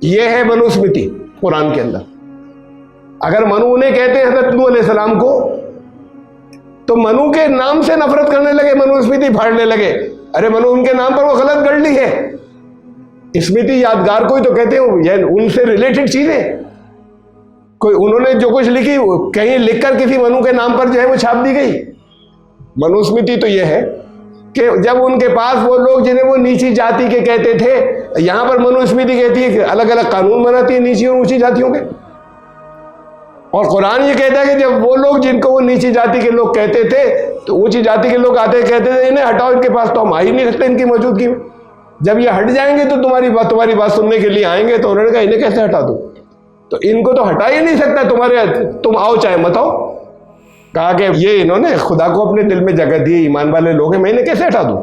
ये है मनुस्मृति कुरान के अंदर। अगर मनु ने कहते हैं हजरत नूह अलैहिस्सलाम को, तो मनु के नाम से नफरत करने लगे, मनुस्मृति फाड़ने लगे। अरे मनु उनके नाम पर वो गलत गढ़ ली है। स्मृति यादगार को ही तो कहते हैं, यह उनसे रिलेटेड चीजें। कोई उन्होंने जो कुछ लिखी कहीं लिखकर किसी मनु के नाम पर जो है वो छाप दी गई। मनुस्मृति तो यह है कि जब उनके पास वो लोग जिन्हें वो नीची जाति के कहते थे, यहां पर मनुस्मृति कहती है कि अलग अलग कानून बनाती है नीची और ऊंची जातियों के। और कुरान ये कहता है कि जब वो लोग जिनको वो नीची जाति के लोग कहते थे, तो ऊंची जाति के लोग आते कहते थे इन्हें हटाओ, इनके पास तो हम आ ही नहीं सकते इनकी मौजूदगी में। जब ये हट जाएंगे तो तुम्हारी बात सुनने के लिए आएंगे। तो उन्होंने कहा इन्हें कैसे हटा दो, तो इनको तो हटा ही नहीं सकता, तुम आओ चाहे मत आओ। कहा कि ये इन्होंने खुदा को अपने दिल में जगह दी, ईमान वाले लोग हैं, मैं इन्हें कैसे हटा दूं।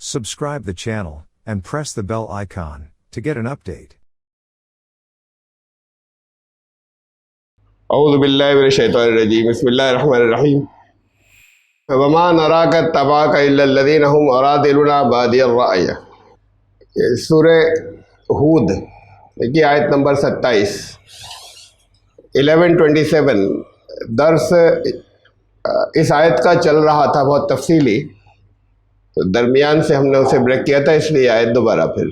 Subscribe the channel and press the bell icon to get an update. औज़ु बिल्लाहि मिनश शैतानिर रजीम, बिस्मिल्लाहिर रहमानिर रहीम। वमा नराका तबाका इल्लल्लज़ीना हुम अरादिलुना बादियर राय। सूरह हूद देखिए आयत नंबर 27, 1127। दर्स इस आयत का चल रहा था बहुत तफसीली, तो दरमियान से हमने उसे ब्रेक किया था, इसलिए आयत दोबारा फिर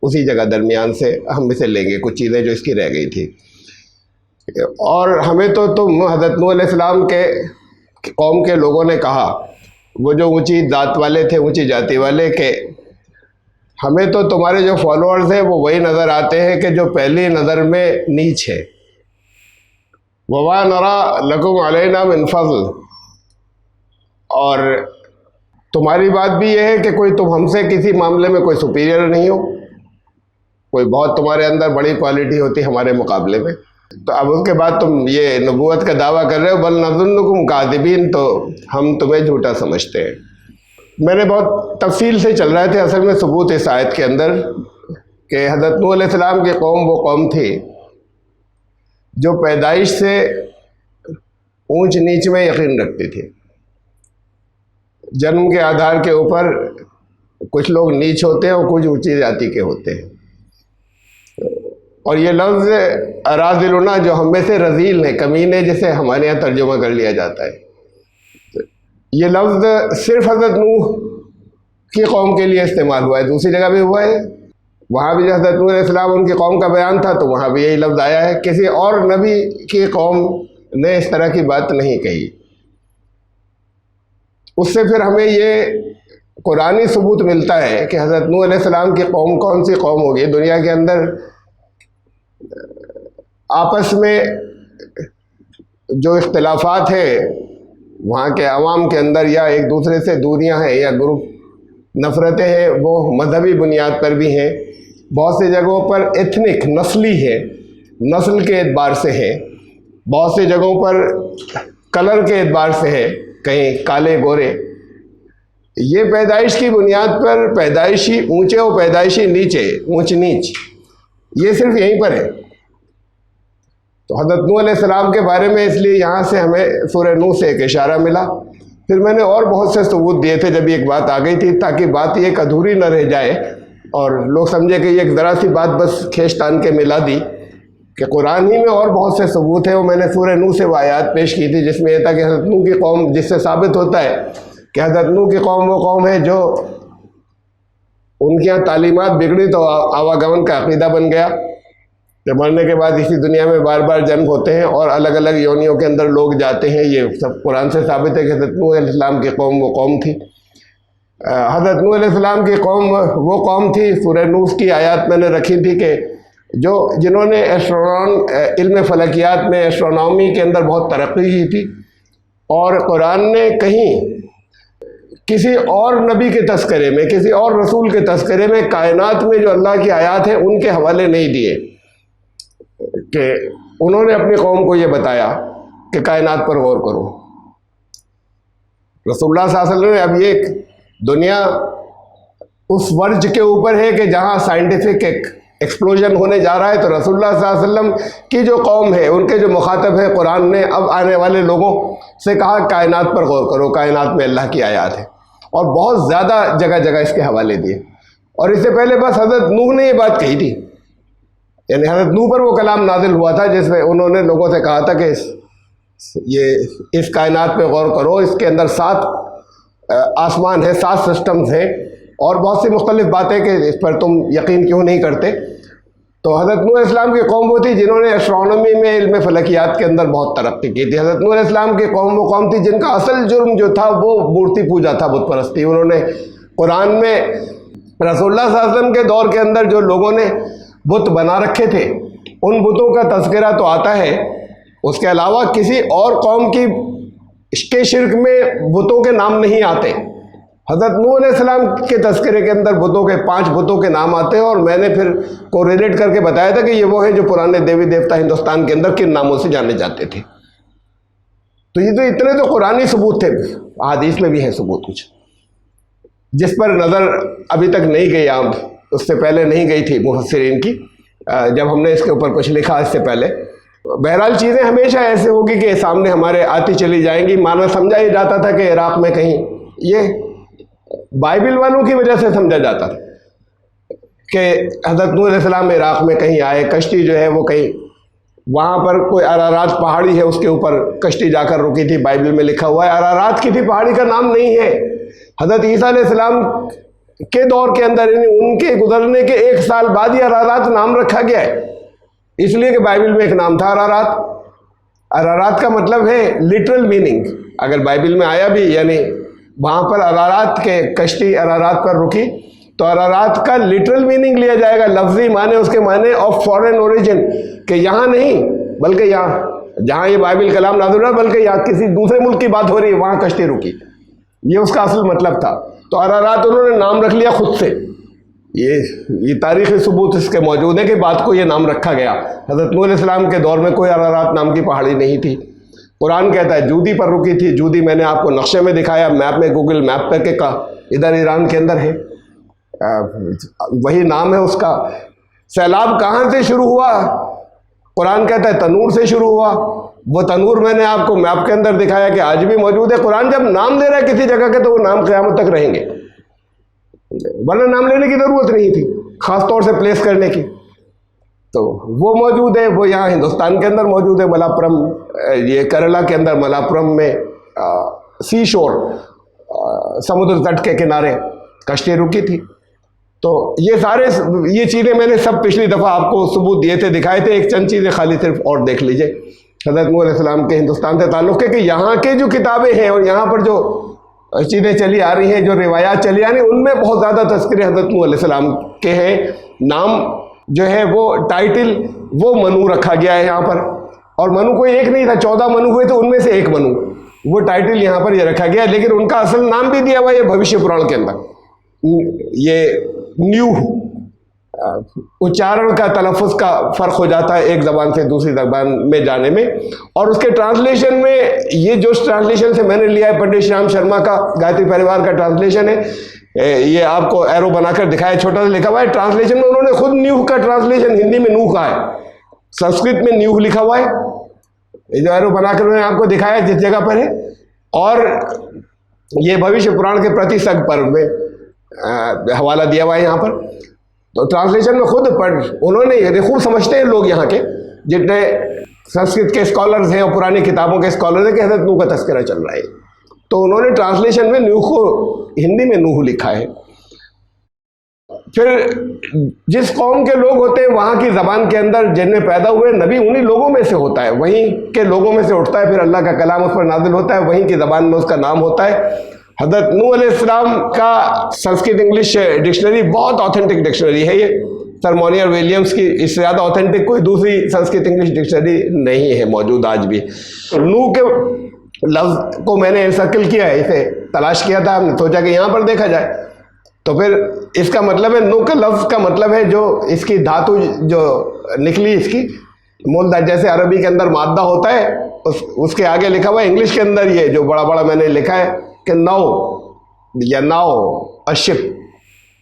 उसी जगह दरमियान से हम इसे लेंगे, कुछ चीज़ें जो इसकी रह गई थी। और हमें तो तुम हज़रत नूह अलैहिस्सलाम के कौम के लोगों ने कहा, वो जो ऊंची जात वाले थे, ऊंची जाति वाले, के हमें तो तुम्हारे जो फॉलोअर्स हैं वो वही नज़र आते हैं कि जो पहली नज़र में नीच है। वमा नरा लकुम अलैना मिन फज़ल, और तुम्हारी बात भी यह है कि कोई तुम हमसे किसी मामले में कोई सुपीरियर नहीं हो, कोई बहुत तुम्हारे अंदर बड़ी क्वालिटी होती हमारे मुकाबले में। तो अब उसके बाद तुम ये नबूवत का दावा कर रहे हो, बल नज़ुन्नुकुम काज़िबीन, तो हम तुम्हें झूठा समझते हैं। मैंने बहुत तफसील से चल रहे थे असल में सबूत इस आयत के अंदर कि हज़रत नूह अलैहिस्सलाम की कौम वो कौम थी जो पैदाइश से ऊंच नीच में यकीन रखती थी। जन्म के आधार के ऊपर कुछ लोग नीच होते हैं और कुछ ऊंची जाति के होते हैं। और ये लफ्ज़ अराज़िलुना जो हम में से रज़ील है, कमीने, जिसे हमारे यहाँ तर्जुमा कर लिया जाता है, ये लफ्ज़ सिर्फ हज़रत नूह की कौम के लिए इस्तेमाल हुआ है, दूसरी जगह भी हुआ है। वहाँ भी जो हज़रत नूह अलैहिस्सलाम उनकी कौम का बयान था तो वहाँ भी यही लफ्ज़ आया है। किसी और नबी की कौम ने इस तरह की बात नहीं कही। उससे फिर हमें ये कुरानी सबूत मिलता है कि हज़रत नूह अलैहिस्सलाम की कौम कौन सी कौम होगी। दुनिया के अंदर आपस में जो इख्तिलाफात है वहाँ के अवाम के अंदर, या एक दूसरे से दूरियां हैं या ग्रुप नफ़रतें हैं, वो मजहबी बुनियाद पर भी हैं। बहुत सी जगहों पर एथनिक, नस्ली है, नस्ल के एतबार से है। बहुत सी जगहों पर कलर के एतबार से है, कहीं काले गोरे। ये पैदाइश की बुनियाद पर पैदाइशी ऊंचे और पैदाइशी नीचे, ऊंच नीच, ये सिर्फ यहीं पर है। तो हज़रत नूह अलैहिस्सलाम के बारे में इसलिए यहाँ से हमें सूरह नूह से एक इशारा मिला। फिर मैंने और बहुत से सबूत दिए थे जब एक बात आ गई थी, ताकि बात ये एक अधूरी न रह जाए और लोग समझे कि ये एक ज़रा सी बात बस खींच तान के मिला दी, कि कुरान ही में और बहुत से सबूत है। वो मैंने सूरह नूह से वो आयत पेश की थी जिसमें यह था कि हज़रत नूह की कौम, जिससे साबित होता है कि हज़रत नूह की कौम वो कौम है जो उनके यहाँ तालीमात बिगड़ी तो आवागमन का अक़ीदा बन गया कि मरने के बाद इसी दुनिया में बार बार जन्म होते हैं और अलग अलग योनियों के अंदर लोग जाते हैं। ये सब कुरान से साबित है कि हज़रत नूह अलैहिस्सलाम की कौम वो कौम थी। हज़रत नूह अलैहिस्सलाम की कौम वो कौम थी, सूरह नूह की आयत मैंने रखी थी कि जिन्होंने इल्म फलकियात में, एस्ट्रोनॉमी के अंदर बहुत तरक्की की थी। और कुरान ने कहीं किसी और नबी के तस्करे में, किसी और रसूल के तस्करे में कायनात में जो अल्लाह की आयत है उनके हवाले नहीं दिए, कि उन्होंने अपनी कौम को ये बताया कि कायनात पर गौर करो। रसूलुल्लाह सल्लल्लाहु अलैहि वसल्लम, अब ये दुनिया उस वर्ज के ऊपर है कि जहाँ साइंटिफिक एक्सप्लोजन होने जा रहा है, तो रसूलुल्लाह सल्लल्लाहु अलैहि वसल्लम की जो कौम है, उनके जो मुखातब है, कुरान ने अब आने वाले लोगों से कहा कायनात पर गौर करो, कायनात में अल्लाह की आयात है, और बहुत ज़्यादा जगह जगह इसके हवाले दिए। और इससे पहले बस हज़रत नूह ने ये बात कही थी, यानी हज़रत नूह पर वो कलाम नाजिल हुआ था जिसमें उन्होंने लोगों से कहा था कि इस कायनात पे गौर करो, इसके अंदर 7 आसमान है, 7 सिस्टम्स हैं, और बहुत सी मुख्तलिफ बातें कि इस पर तुम यकीन क्यों नहीं करते। तो हज़रत नूह अलैहिस्सलाम की कौम वो थी जिन्होंने एस्ट्रोनॉमी में, इल्म फलकियात के अंदर बहुत तरक्की की थी। हज़रत नूह अलैहिस्सलाम की कौम वो कौम थी जिनका असल जुर्म जो था वो मूर्ति पूजा था, बुत परस्ती। उन्होंने कुरान में रसूलुल्लाह सल्लल्लाहु अलैहि वसल्लम के दौर के अंदर जो लोगों ने बुत बना रखे थे, उन बुतों का तज़किरा तो आता है, उसके अलावा किसी और कौम की के शिर्क में बुतों के नाम नहीं आते। हज़रत नूह अलैहिस्सलाम के तज़किरे के अंदर बुतों के 5 बुतों के नाम आते हैं, और मैंने फिर कोरिलेट करके बताया था कि ये वो हैं जो पुराने देवी देवता हिंदुस्तान के अंदर किन नामों से जाने जाते थे। तो ये तो इतने तो कुरानी सबूत थे, हदीस में भी है सबूत कुछ, जिस पर नज़र अभी तक नहीं गई, आप उससे पहले नहीं गई थी मुफस्सिरीन की, जब हमने इसके ऊपर कुछ लिखा इससे पहले। बहरहाल चीज़ें हमेशा ऐसे होगी कि सामने हमारे आती चली जाएंगी। माना समझा ये जाता था कि इराक़ में कहीं, ये बाइबल वालों की वजह से समझा जाता था कि हज़रत नूह अलैहिस्सलाम इराक़ में कहीं आए, कश्ती जो है वो कहीं वहाँ पर कोई अरारात पहाड़ी है, उसके ऊपर कश्ती जाकर रुकी थी, बाइबल में लिखा हुआ है। अरारात की थी पहाड़ी का नाम नहीं है। हज़रत ईसा अलैहिस्सलाम के दौर के अंदर, यानी उनके गुजरने के 1 साल बाद ही अरारात नाम रखा गया है, इसलिए कि बाइबल में एक नाम था अरारात। अरारात का मतलब है लिटरल मीनिंग, अगर बाइबल में आया भी, यानी वहाँ पर अरारात के कश्ती अरारात पर रुकी, तो अरारात का लिटरल मीनिंग लिया जाएगा, लफ्जी माने, उसके माने ऑफ फॉरेन ओरिजिन, कि यहाँ नहीं बल्कि यहाँ, जहाँ ये बाइबल कलाम नाज़िल हुआ, बल्कि यहाँ किसी दूसरे मुल्क की बात हो रही है, वहाँ कश्ती रुकी, ये उसका असल मतलब था। तो अरारात उन्होंने नाम रख लिया खुद से। ये तारीख़ी सबूत इसके मौजूद है कि बात को ये नाम रखा गया। हज़रत नूह अलैहिस्सलाम के दौर में कोई अरारात नाम की पहाड़ी नहीं थी। कुरान कहता है जूदी पर रुकी थी। जूदी मैंने आपको नक्शे में दिखाया, मैप में, गूगल मैप करके कहा, इधर ईरान के अंदर है, वही नाम है उसका। सैलाब कहाँ से शुरू हुआ? कुरान कहता है तनूर से शुरू हुआ। वो तनूर मैंने आपको मैप के अंदर दिखाया कि आज भी मौजूद है। कुरान जब नाम दे रहा है किसी जगह के, तो वो नाम क़यामत तक रहेंगे, वरना नाम लेने की ज़रूरत नहीं थी, ख़ास तौर से प्लेस करने की। तो वो मौजूद है, वो यहाँ हिंदुस्तान के अंदर मौजूद है, मलापुरम, ये केरला के अंदर मलापुरम में सी शोर, समुद्र तट के किनारे कश्ती रुकी थी। तो ये सारे ये चीज़ें मैंने सब पिछली दफ़ा आपको सबूत दिए थे, दिखाए थे। एक चंद चीज़ें खाली सिर्फ और देख लीजिए हज़रत नूह अलैहिस्सलाम के हिंदुस्तान से ताल्लुक़ के, कि यहाँ के जो किताबें हैं और यहाँ पर जो चीज़ें चली आ रही हैं, जो रिवायात चली आ रही हैं, उनमें बहुत ज़्यादा तज़किरे हज़रत नूह अलैहिस्सलाम के हैं। नाम जो है वो टाइटल वो मनु रखा गया है यहाँ पर, और मनु कोई एक नहीं था, 14 मनु हुए थे, उनमें से एक मनु, वो टाइटल यहाँ पर ये रखा गया। लेकिन उनका असल नाम भी दिया हुआ है भविष्य पुराण के अंदर। ये न्यूह, उच्चारण का, तलफ़ुज़ का फ़र्क हो जाता है एक ज़बान से दूसरी ज़बान में जाने में। और उसके ट्रांसलेशन में, ये जो ट्रांसलेशन से मैंने लिया है पंडित श्याम शर्मा का गायत्री परिवार का ट्रांसलेशन है, ये आपको एरो बनाकर दिखाया, छोटा सा लिखा हुआ है। ट्रांसलेशन में उन्होंने खुद न्यूह का ट्रांसलेशन हिंदी में नूह का है, संस्कृत में न्यूह लिखा हुआ है। ये जो एरो बनाकर उन्होंने आपको दिखाया जिस जगह पर है, और ये भविष्य पुराण के प्रतिसग पर्व में हवाला दिया हुआ है यहाँ पर। तो ट्रांसलेशन में खुद पढ़ उन्होंने, ये खूब समझते हैं लोग यहाँ के जितने संस्कृत के स्कॉलर्स हैं और पुरानी किताबों के स्कॉलर्स हैं कि हज़रत नूह का तज़किरा चल रहा है, तो उन्होंने ट्रांसलेशन में नूह को हिंदी में नूह लिखा है। फिर जिस कौम के लोग होते हैं वहाँ की ज़बान के अंदर जिनमें पैदा हुए नबी, उन्हीं लोगों में से होता है, वहीं के लोगों में से उठता है, फिर अल्लाह का कलाम उस पर नाजिल होता है, वहीं की ज़बान में उसका नाम होता है। हज़रत नूह अलैहिस्सलाम का संस्कृत इंग्लिश डिक्शनरी बहुत ऑथेंटिक डिक्शनरी है। ये सर मोनियर विलियम्स की इससे ज़्यादा ऑथेंटिक कोई दूसरी संस्कृत इंग्लिश डिक्शनरी नहीं है मौजूद आज भी। नूह के लफ्ज़ को मैंने सर्कल किया है, इसे तलाश किया था, हमने सोचा कि यहाँ पर देखा जाए। तो फिर इसका मतलब है, नूह का लफ्ज़ का मतलब है जो इसकी धातु जो निकली, इसकी मूल धातु, जैसे अरबी के अंदर मादा होता है, उसके आगे लिखा हुआ है, इंग्लिश के अंदर ये जो बड़ा बड़ा मैंने लिखा है कि नाव या नाव, अशिप,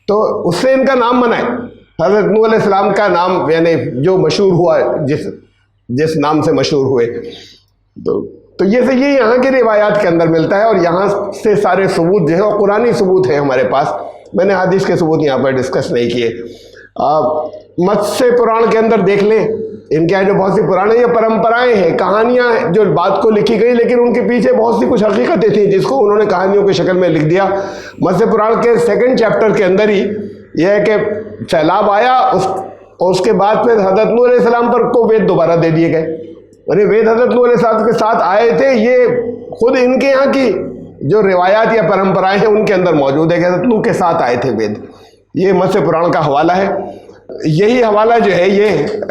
तो उससे इनका नाम बना है। हज़रत नूह अलैहिस्सलाम का नाम यानी जो मशहूर हुआ, जिस नाम से मशहूर हुए, तो ये यहाँ की रिवायात के अंदर मिलता है। और यहाँ से सारे सबूत जो है वो कुरानी सबूत है हमारे पास। मैंने हदीस के सबूत यहाँ पर डिस्कस नहीं किए। मत्स्य पुराण के अंदर देख लें, इनके यहाँ जो बहुत सी पुराने ये परंपराएं हैं, कहानियां हैं जो बात को लिखी गई, लेकिन उनके पीछे बहुत सी कुछ हकीकतें थी जिसको उन्होंने कहानियों की शक्ल में लिख दिया। मत्स्य पुराण के 2nd चैप्टर के अंदर ही यह है कि सैलाब आया, उसके बाद फिर हज़रत नूह अलैहिस्सलाम पर को वेद दोबारा दे दिए गए। अरे वेद हज़रत नूह अलैहिस्सलाम के साथ आए थे, ये खुद इनके यहाँ की जो रिवायात या परंपराएं हैं उनके अंदर मौजूद है कि हज़रत नूह के साथ आए थे वेद। ये मत्स्य पुराण का हवाला है। यही हवाला जो है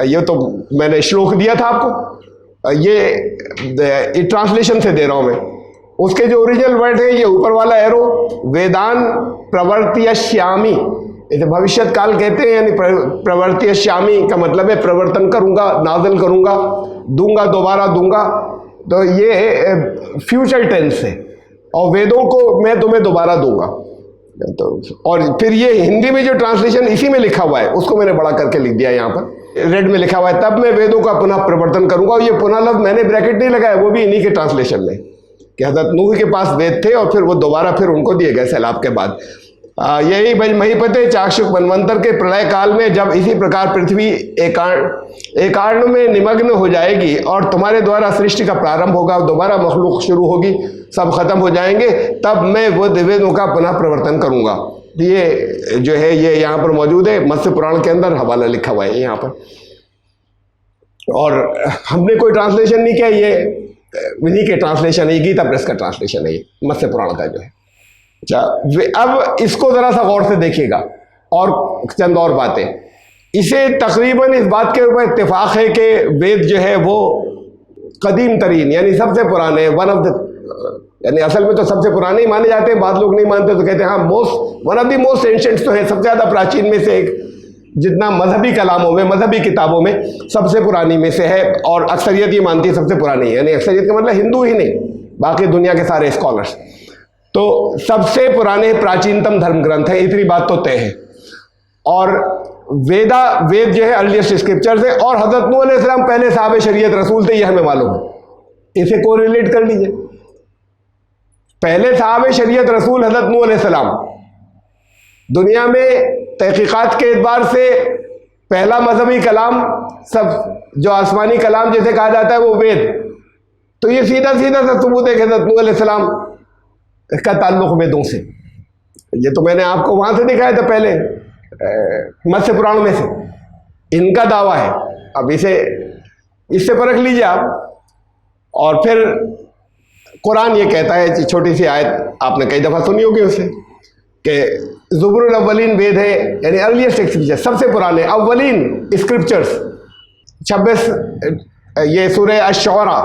ये तो मैंने श्लोक दिया था आपको, ये ट्रांसलेशन से दे रहा हूँ मैं। उसके जो ओरिजिनल वर्ड है, ये ऊपर वाला एरो, वेदान प्रवर्त्यश्यामी, इसे भविष्य काल कहते हैं, यानी प्रवर्त्यश्यामी का मतलब है प्रवर्तन करूंगा, नाज़िल करूंगा, दूंगा, दोबारा दूंगा। तो ये फ्यूचर टेंस है, और वेदों को मैं तुम्हें दोबारा दूंगा। तो और फिर ये हिंदी में जो ट्रांसलेशन इसी में लिखा हुआ है उसको मैंने बड़ा करके लिख दिया, यहाँ पर रेड में लिखा हुआ है, तब मैं वेदों का पुनः प्रवर्तन करूंगा। और ये पुनः लफ्ज़ मैंने ब्रैकेट नहीं लगाया, वो भी इन्हीं के ट्रांसलेशन में, कि हज़रत नूह के पास वेद थे और फिर वो दोबारा फिर उनको दिए गए सैलाब के बाद। यही महीपते चाक्षुष मनवंतर के प्रलय काल में जब इसी प्रकार पृथ्वी एकार्ण में निमग्न हो जाएगी और तुम्हारे द्वारा सृष्टि का प्रारंभ होगा, दोबारा मखलूक शुरू होगी, सब खत्म हो जाएंगे, तब मैं वो वेदों का पुनः प्रवर्तन करूंगा। ये जो है ये यहाँ पर मौजूद है, मत्स्य पुराण के अंदर हवाला लिखा हुआ है यहाँ पर। और हमने कोई ट्रांसलेशन नहीं किया, ये इन्हीं के ट्रांसलेशन है, गीता प्रेस का ट्रांसलेशन है ये मत्स्य पुराण का जो है। अच्छा, अब इसको जरा सा गौर से देखिएगा और चंद और बातें। इसे तकरीबन इस बात के ऊपर इत्तेफाक है कि वेद जो है वो कदीम तरीन यानी सबसे पुराने, वन ऑफ द, यानी असल में तो सबसे पुराने ही माने जाते हैं। बाद लोग नहीं मानते तो कहते हैं हाँ one of the most ancient तो है, सबसे ज़्यादा प्राचीन में से एक, जितना मजहबी कलामों में, मजहबी किताबों में सबसे पुरानी में से है। और अक्सरियत ये मानती है सबसे पुरानी, यानी अक्सरियत का मतलब हिंदू ही नहीं, बाकी दुनिया के सारे स्कॉलर्स। तो सबसे पुराने प्राचीनतम धर्म ग्रंथ है, इतनी बात तो तय है। और वेद जो है अर्लीस्ट स्क्रिप्चर्स है। और हज़रत नूह अलैहिस्सलाम पहले साहब शरीयत रसूल थे, ये हमें मालूम है। इसे को रिलेट कर लीजिए, पहले साहब शरीयत रसूल हज़रत नूह अलैहिस्सलाम। दुनिया में तहकीकात के एतबार से पहला मजहबी कलाम, सब जो आसमानी कलाम जैसे कहा जाता है वो वेद। तो ये सीधा सीधा सा सबूत है कि हज़रत नूह अलैहिस्सलाम का ताल्लुक वेदों से। ये तो मैंने आपको वहां से दिखाया था पहले, मत्स्य पुराण में से इनका दावा है। अब इससे परख लीजिए आप। और फिर कुरान ये कहता है, छोटी सी आयत आपने कई दफ़ा सुनी होगी उससे, कि ज़ुबुरुल अव्वलीन वेद है, यानी अर्लीस्ट स्क्रिप्चर, सबसे पुराने अव्वलीन स्क्रिप्चर्स। 26 ये सूरह अश-शुअरा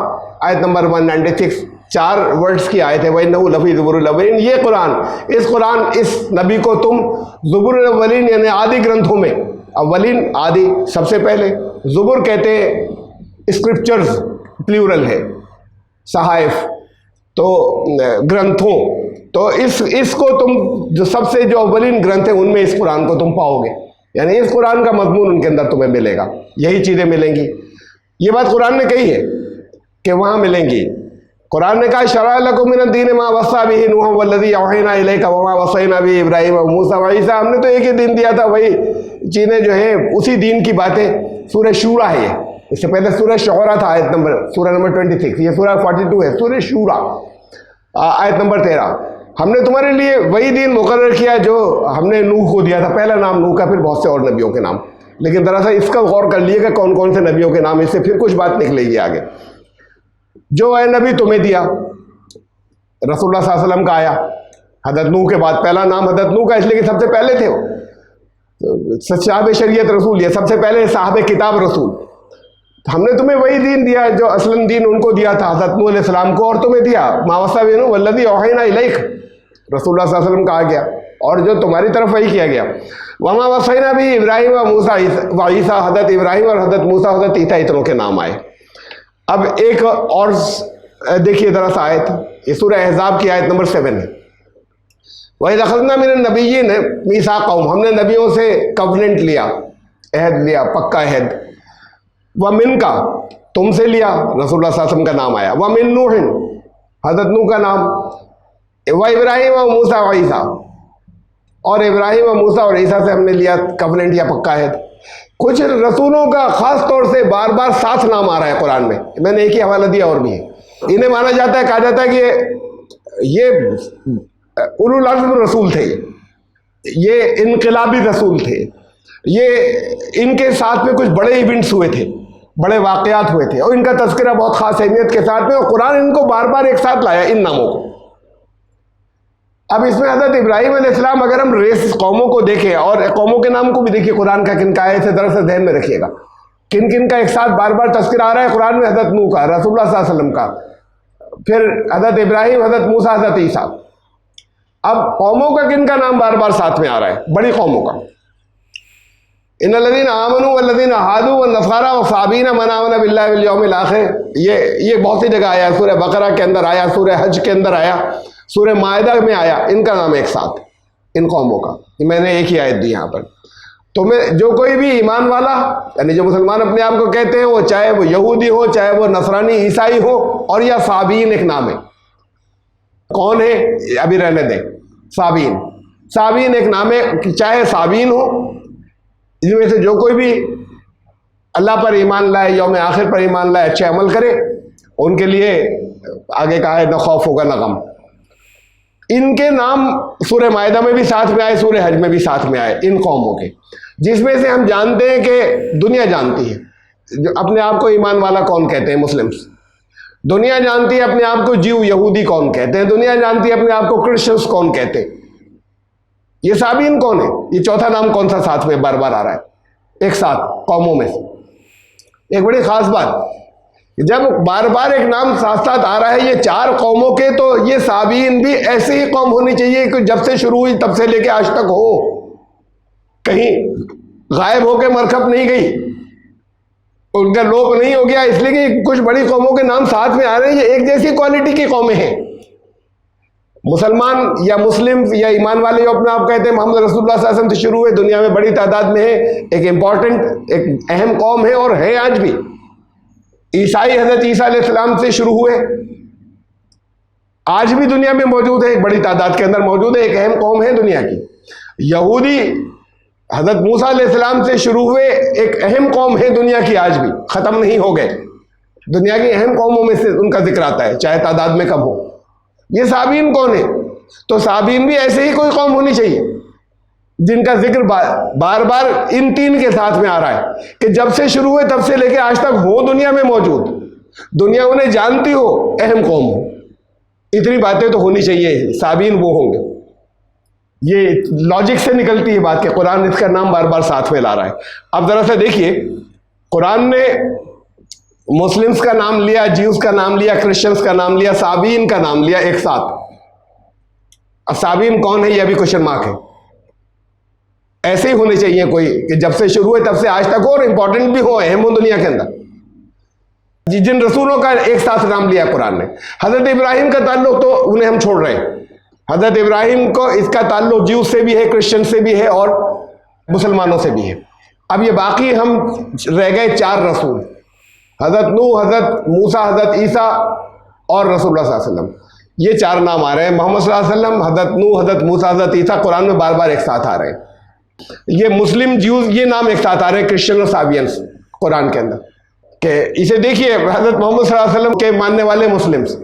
आयत नंबर 196, 4 वर्ड्स की आयत है, वही नहू लफ़ी ज़ुबुरुल अव्वलीन। ये कुरान इस नबी को तुम ज़ुबुरुल अव्वलीन यानी आदि ग्रंथों में, अव्वलीन आदि सबसे पहले, ज़ुबुर कहते हैं स्क्रिप्चर्स प्लूरल है, सहाइफ तो ग्रंथों, तो इसको तुम जो सबसे जो अव्वलीन ग्रंथ है उनमें इस कुरान को तुम पाओगे, यानी इस कुरान का मजमून उनके अंदर तुम्हें मिलेगा, यही चीज़ें मिलेंगी। ये बात कुरान ने कही है कि वहाँ मिलेंगी। कुरान ने कहा शरअ लकुम मिनद्दीन मा वस्सा बिही नूह वल्लज़ी औहैना इलैका वमा वस्सैना बिही इब्राहीम व मूसा व ईसा। हमने तो एक ही दिन दिया था, वही चीज़ें जो है उसी दिन की बातें। सूरह शूरा है ये, इससे पहले सूरह शुअरा था, आयत नंबर सूरह नंबर 26, ये सूरह 42 है, सूरह शूरा आयत नंबर 13। हमने तुम्हारे लिए वही दिन मुकर्रर किया जो हमने नूह को दिया था, पहला नाम नूह का, फिर बहुत से और नबियों के नाम। लेकिन दरअसल इसका गौर कर लिएगा कौन कौन से नबियों के नाम, इससे फिर कुछ बात निकलेगी आगे। जो है नबी तुम्हें दिया, रसूलुल्लाह सल्लल्लाहु अलैहि वसल्लम का आया हज़रत नूह के बाद, पहला नाम हज़रत नूह का इसलिए कि सबसे पहले थे वो, तो साहब शरीयत रसूल, ये सबसे पहले साहब किताब रसूल। हमने तुम्हें वही दीन दिया जो असलन दीन उनको दिया था हज़रत नूह अलैहिस्सलाम को, और तुम्हें दिया मा वस्सा बिही वल्लज़ी औहैना इलैक, रसूलुल्लाह सल्लल्लाहु अलैहि वसल्लम कहा गया, और जो तुम्हारी तरफ वही किया गया। वमा वस्सैना बिही इब्राहीम व मूसा व ईसा, हज़रत इब्राहीम और हज़रत मूसा हज़रत ईसा इतनों के नाम आए। अब एक और देखिए जरा सा आयत, ये सूरह अहज़ाब की आयत नंबर 7 है। वही अख़ज़ना मिनन नबिय्यीन मीसाक़हुम, हमने नबियों से कवनेंट लिया, अहद लिया, पक्का अहद। व मिन का, तुमसे लिया, रसूलुल्लाह सल्लल्लाहु अलैहि वसल्लम का नाम आया। व मिन नूहिन, हज़रत नूह का नाम। व इब्राहिम व मूसा व ईसा, और इब्राहिम व मूसा और ईसा से हमने लिया कवनेंट या पक्का अहद। कुछ रसूलों का खास तौर से बार बार साथ नाम आ रहा है कुरान में, मैंने एक ही हवाला दिया और भी है। इन्हें माना जाता है, कहा जाता है कि ये उलुल अज़्म रसूल थे, ये इनकलाबी रसूल थे, ये इनके साथ में कुछ बड़े इवेंट्स हुए थे, बड़े वाक़यात हुए थे, और इनका तज़किरा बहुत ख़ास अहमियत के साथ में, और कुरान इनको बार बार एक साथ लाया इन नामों को। अब इसमें हज़रत इब्राहीम अलैहिस्सलाम, अगर हम रेस कौमों को देखें और कौमों के नाम को भी देखिए कुरान का किन का है, इसे ज़रा सा ध्यान में रखिएगा, किन किन का एक साथ बार बार तज़किरा आ रहा है कुरान में। हज़रत नूह का, रसूलुल्लाह सल्लल्लाहु अलैहि वसल्लम का, फिर हज़रत इब्राहीम, हज़रत मूसा, हज़रत ईसा। अब कौमों का किन का नाम बार बार साथ में आ रहा है, बड़ी कौमों का। इन्नल्लज़ीना आमनू वल्लज़ीना हादू वन्नसारा वसाबीना मन आमना बिल्लाहि वल यौमिल आखिर, ये बहुत सी जगह आया, सूरह बकरा के अंदर आया, सूरह हज के अंदर आया, सूरह माइदा में आया, इनका नाम एक साथ, इन कौमों का। मैंने एक ही आयत दी यहाँ पर। तो मैं, जो कोई भी ईमान वाला, यानी जो मुसलमान अपने आप को कहते हैं, वो चाहे वो यहूदी हो, चाहे वो नसरानी ईसाई हो, और या साबीन एक नाम है। कौन है अभी रहने दें, साबीन, साबीन एक नाम है, चाहे साबीन हो, इनमें से जो कोई भी अल्लाह पर ईमान लाए, यौम आखिर पर ईमान लाए, अच्छे अमल करे, उनके लिए आगे कहा है न खौफ होगा न गम। इनके नाम सूरह माइदा में भी साथ में आए, सूरह हज में भी साथ में आए, इन कौमों के, जिसमें से हम जानते हैं कि दुनिया जानती है जो अपने आप को ईमान वाला कौन कहते हैं, मुस्लिम्स। दुनिया जानती है अपने आप को जीव यहूदी कौन कहते हैं, दुनिया जानती है अपने आप को क्रिश्चियंस कौन कहते हैं। ये साबीन कौन है, ये चौथा नाम कौन सा साथ में बार बार आ रहा है एक साथ कौमों में से। एक बड़ी खास बात, जब बार बार एक नाम साथ साथ आ रहा है ये चार कौमों के, तो ये साबीन भी ऐसी ही कौम होनी चाहिए कि जब से शुरू हुई तब से लेके आज तक हो, कहीं गायब होके मरकब नहीं गई, उनका लोप नहीं हो गया, इसलिए कि कुछ बड़ी कौमों के नाम साथ में आ रहे हैं। ये एक जैसी क्वालिटी की कौमें हैं। मुसलमान या मुस्लिम या ईमान वाले जो अपने आप कहते हैं, मोहम्मद रसूलुल्लाह सल्लल्लाहु अलैहि वसल्लम से शुरू हुए, दुनिया में बड़ी तादाद में है, एक इंपॉर्टेंट, एक अहम कौम है, और है आज भी। ईसाई हजरत ईसा अलैहिस्सलाम से शुरू हुए, आज भी दुनिया में मौजूद है, एक बड़ी तादाद के अंदर मौजूद है, एक अहम कौम है दुनिया की। यहूदी हजरत मूसा अलैहिस्सलाम से शुरू हुए, एक अहम कौम है दुनिया की, आज भी खत्म नहीं हो गए, दुनिया की अहम कौमों में से उनका जिक्र आता है, चाहे तादाद में कम हो। ये साबीन कौन है, तो साबीन भी ऐसे ही कोई कौम होनी चाहिए जिनका जिक्र बार बार इन तीन के साथ में आ रहा है, कि जब से शुरू हुए तब से लेके आज तक हो दुनिया में मौजूद, दुनिया उन्हें जानती हो, अहम कौम हो। इतनी बातें तो होनी चाहिए, साबीन वो होंगे। ये लॉजिक से निकलती है बात के कुरान इसका नाम बार बार साथ में ला रहा है। अब जरा सा देखिए, कुरान ने मुस्लिम्स का नाम लिया, ज्यूस का नाम लिया, क्रिश्चियंस का नाम लिया, साबीन का नाम लिया एक साथ। अब साबीन कौन है, यह भी क्वेश्चन मार्क है। ऐसे ही होने चाहिए कोई कि जब से शुरू हुए तब से आज तक हो, और इंपॉर्टेंट भी हो, अहम हो दुनिया के अंदर। जिन रसूलों का एक साथ नाम लिया कुरान ने, हजरत इब्राहिम का ताल्लुक तो उन्हें हम छोड़ रहे हैं, हजरत इब्राहिम को इसका ताल्लुक ज्यूस से भी है, क्रिश्चियन से भी है, और मुसलमानों से भी है। अब ये बाकी हम रह गए चार रसूल, हजरत नूह, हजरत मूसा, हजरत ईसा और रसूलुल्लाह सल्लल्लाहु अलैहि वसल्लम। ये चार नाम आ रहे हैं, मोहम्मद सल्लल्लाहु अलैहि वसल्लम, हजरत नूह, हजरत मूसा, हजरत ईसा कुरान में बार बार एक साथ आ रहे हैं। ये मुस्लिम ज्यूज ये नाम एक साथ आ रहे हैं, क्रिश्चियन और साबियंस कुरान के अंदर। कि इसे देखिए, हजरत मोहम्मद सल्लल्लाहु अलैहि वसल्लम के मानने वाले मुस्लिम्स,